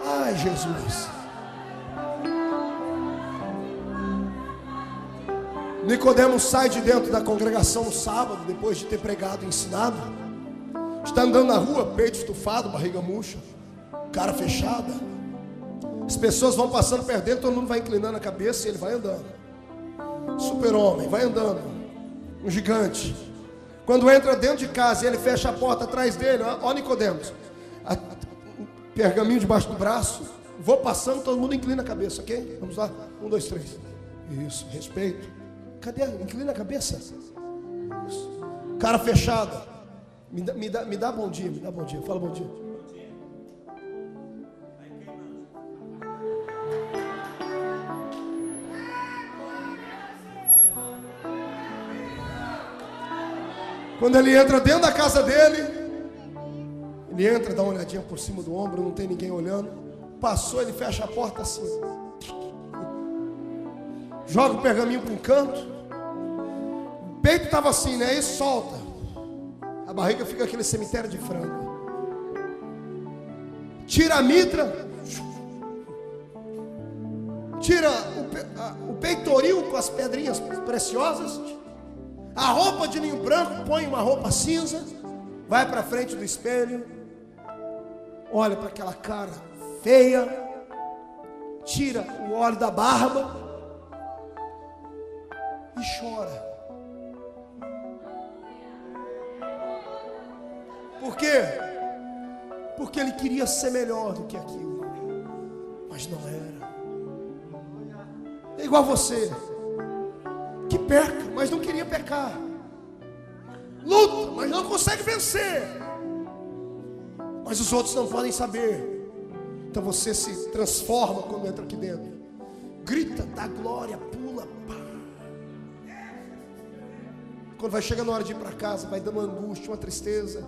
Ai, Jesus. Nicodemo sai de dentro da congregação no sábado, depois de ter pregado e ensinado. Está andando na rua, peito estufado, barriga murcha, cara fechada. As pessoas vão passando perto dele, todo mundo vai inclinando a cabeça e ele vai andando. Super-homem, vai andando. Um gigante. Quando entra dentro de casa e ele fecha a porta atrás dele, ó Nicodemo, pergaminho debaixo do braço. Vou passando, todo mundo inclina a cabeça, ok? Vamos lá, 1, 2, 3. Isso, respeito. Cadê? Inclina a cabeça. Isso. Cara fechada. Me dá bom dia, me dá bom dia. Fala bom dia. Quando ele entra dentro da casa dele, ele entra, dá uma olhadinha por cima do ombro, não tem ninguém olhando. Passou, ele fecha a porta assim. Joga o pergaminho para um canto. O peito estava assim, né? E solta. A barriga fica aquele cemitério de frango. Tira a mitra. Tira o peitoril com as pedrinhas preciosas. A roupa de linho branco, põe uma roupa cinza. Vai para frente do espelho. Olha para aquela cara feia. Tira o óleo da barba. E chora. Por quê? Porque ele queria ser melhor do que aquilo, mas não era. É igual você, que peca, mas não queria pecar. Luta, mas não consegue vencer. Mas os outros não podem saber. Então você se transforma quando entra aqui dentro. Grita, dá glória, pula, pá. Quando vai chegando a hora de ir para casa, vai dando uma angústia, uma tristeza.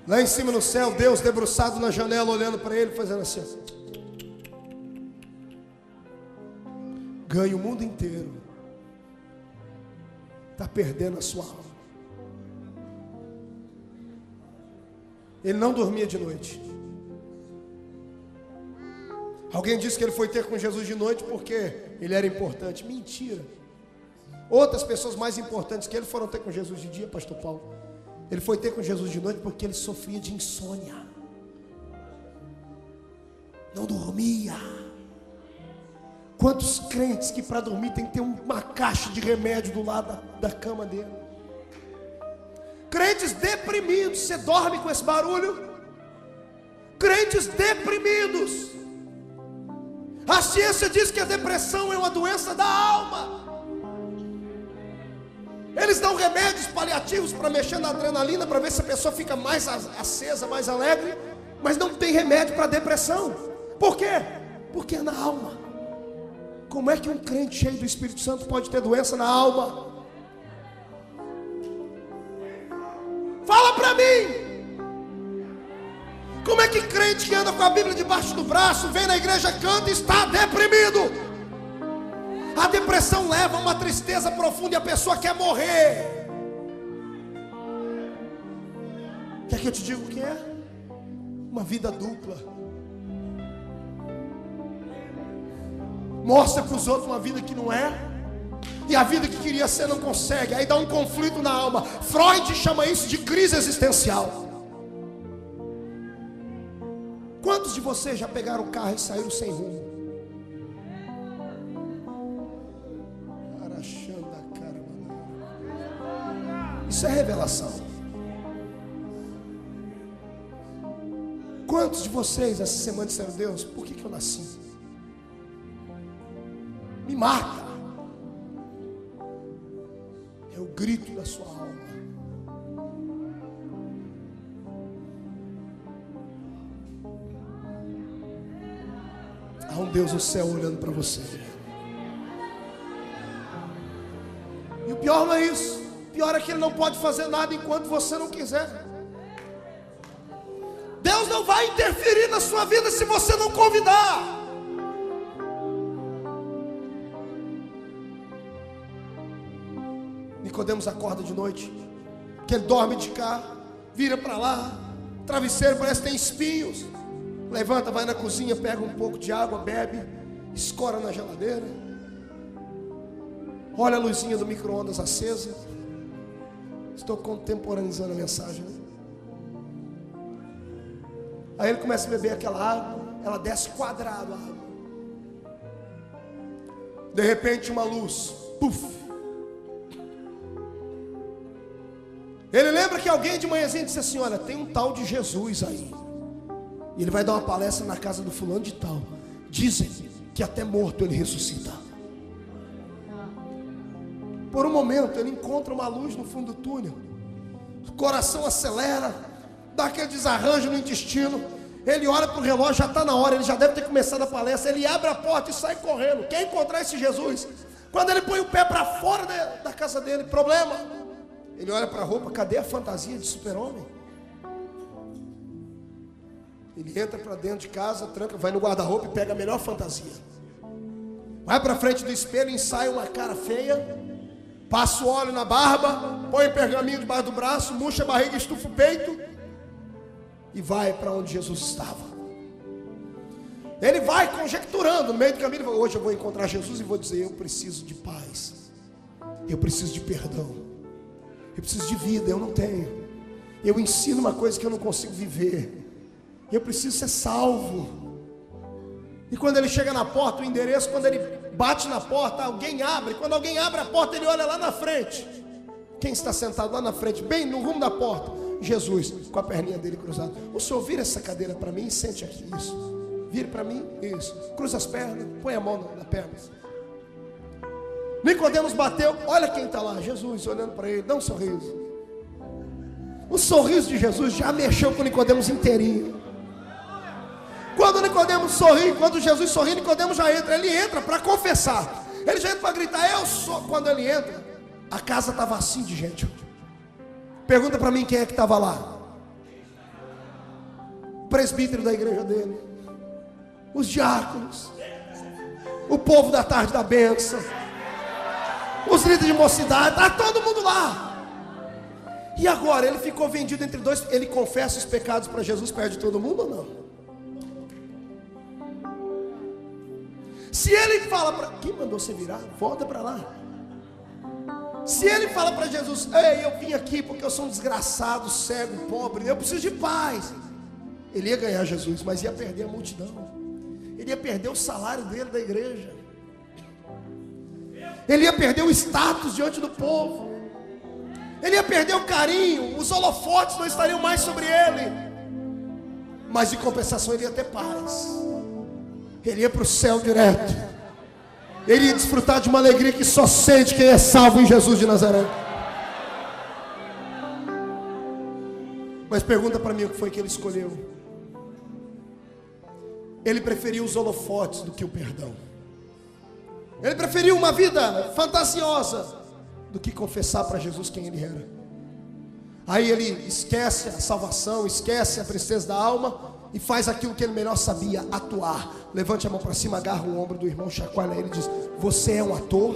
Lá em cima no céu, Deus debruçado na janela, olhando para ele, fazendo assim. Ganha o mundo inteiro. Está perdendo a sua alma. Ele não dormia de noite. Alguém disse que ele foi ter com Jesus de noite porque ele era importante. Mentira. Outras pessoas mais importantes que ele foram ter com Jesus de dia, pastor Paulo. Ele foi ter com Jesus de noite porque ele sofria de insônia. Não dormia. Quantos crentes que para dormir tem que ter uma caixa de remédio do lado da cama dele. Crentes deprimidos. Você dorme com esse barulho? Crentes deprimidos. A ciência diz que a depressão é uma doença da alma. Eles dão remédios paliativos para mexer na adrenalina, para ver se a pessoa fica mais acesa, mais alegre. Mas não tem remédio para depressão. Por quê? Porque é na alma. Como é que um crente cheio do Espírito Santo pode ter doença na alma? Fala para mim. Como é que crente que anda com a Bíblia debaixo do braço, vem na igreja, canta e está deprimido? A depressão leva a uma tristeza profunda e a pessoa quer morrer. Quer que eu te diga o que é? Uma vida dupla. Mostra para os outros uma vida que não é, e a vida que queria ser não consegue. Aí dá um conflito na alma. Freud chama isso de crise existencial. Quantos de vocês já pegaram o carro e saíram sem rumo? Isso é revelação. Quantos de vocês essa semana disseram: Deus, por que eu nasci? Me mata. É o grito da sua alma. Há um Deus no céu olhando para você. E o pior não é isso. O pior é que Ele não pode fazer nada enquanto você não quiser. Deus não vai interferir na sua vida se você não convidar. Nicodemos acorda de noite, que ele dorme de cá, vira para lá, travesseiro parece que tem espinhos. Levanta, vai na cozinha, pega um pouco de água, bebe, escora na geladeira, olha a luzinha do micro-ondas acesa. Estou contemporaneizando a mensagem, né? Aí ele começa a beber aquela água, ela desce quadrado a água. De repente uma luz, puf. Ele lembra que alguém de manhãzinha disse assim: olha, tem um tal de Jesus aí, e ele vai dar uma palestra na casa do fulano de tal. Dizem que até morto ele ressuscita. Por um momento ele encontra uma luz no fundo do túnel. O coração acelera, dá aquele desarranjo no intestino. Ele olha para o relógio, já está na hora, ele já deve ter começado a palestra. Ele abre a porta e sai correndo. Quer encontrar esse Jesus? Quando ele põe o pé para fora da casa dele, problema. Ele olha para a roupa, cadê a fantasia de super-homem? Ele entra para dentro de casa, tranca, vai no guarda-roupa e pega a melhor fantasia. Vai para frente do espelho, ensaia uma cara feia, passa o óleo na barba, põe um pergaminho debaixo do braço, murcha a barriga, estufa o peito e vai para onde Jesus estava. Ele vai conjecturando no meio do caminho. Hoje eu vou encontrar Jesus e vou dizer: eu preciso de paz, eu preciso de perdão, eu preciso de vida, eu não tenho. Eu ensino uma coisa que eu não consigo viver. Eu preciso ser salvo. E quando ele chega na porta, o endereço, quando ele bate na porta, alguém abre. Quando alguém abre a porta, ele olha lá na frente. Quem está sentado lá na frente, bem no rumo da porta? Jesus, com a perninha dele cruzada. O senhor vira essa cadeira para mim e sente aqui. Isso. Vire para mim, isso. Cruza as pernas, põe a mão na perna. Nicodemos bateu, olha quem está lá, Jesus olhando para ele, dá um sorriso. O sorriso de Jesus já mexeu com Nicodemos inteirinho. Quando Nicodemos sorri, quando Jesus sorri, Nicodemos já entra. Ele entra para confessar. Ele já entra para gritar: eu sou. Quando ele entra, a casa estava assim de gente. Pergunta para mim quem é que estava lá. O presbítero da igreja dele, os diáconos, o povo da tarde da bênção, os líderes de mocidade, está todo mundo lá. E agora, ele ficou vendido entre dois. Ele confessa os pecados para Jesus, perde todo mundo ou não? Se ele fala para... Quem mandou você virar? Volta para lá. Se ele fala para Jesus: ei, eu vim aqui porque eu sou um desgraçado, cego, pobre, eu preciso de paz. Ele ia ganhar Jesus, mas ia perder a multidão. Ele ia perder o salário dele da igreja. Ele ia perder o status diante do povo. Ele ia perder o carinho. Os holofotes não estariam mais sobre ele. Mas em compensação ele ia ter paz. Ele ia para o céu direto. Ele ia desfrutar de uma alegria que só sente quem é salvo em Jesus de Nazaré. Mas pergunta para mim o que foi que ele escolheu. ele preferiu os holofotes do que o perdão. Ele preferiu uma vida fantasiosa do que confessar para Jesus quem ele era. Aí ele esquece a salvação, esquece a tristeza da alma e faz aquilo que ele melhor sabia, atuar. Levante a mão para cima, agarra o ombro do irmão, chacoalha ele e diz: você é um ator?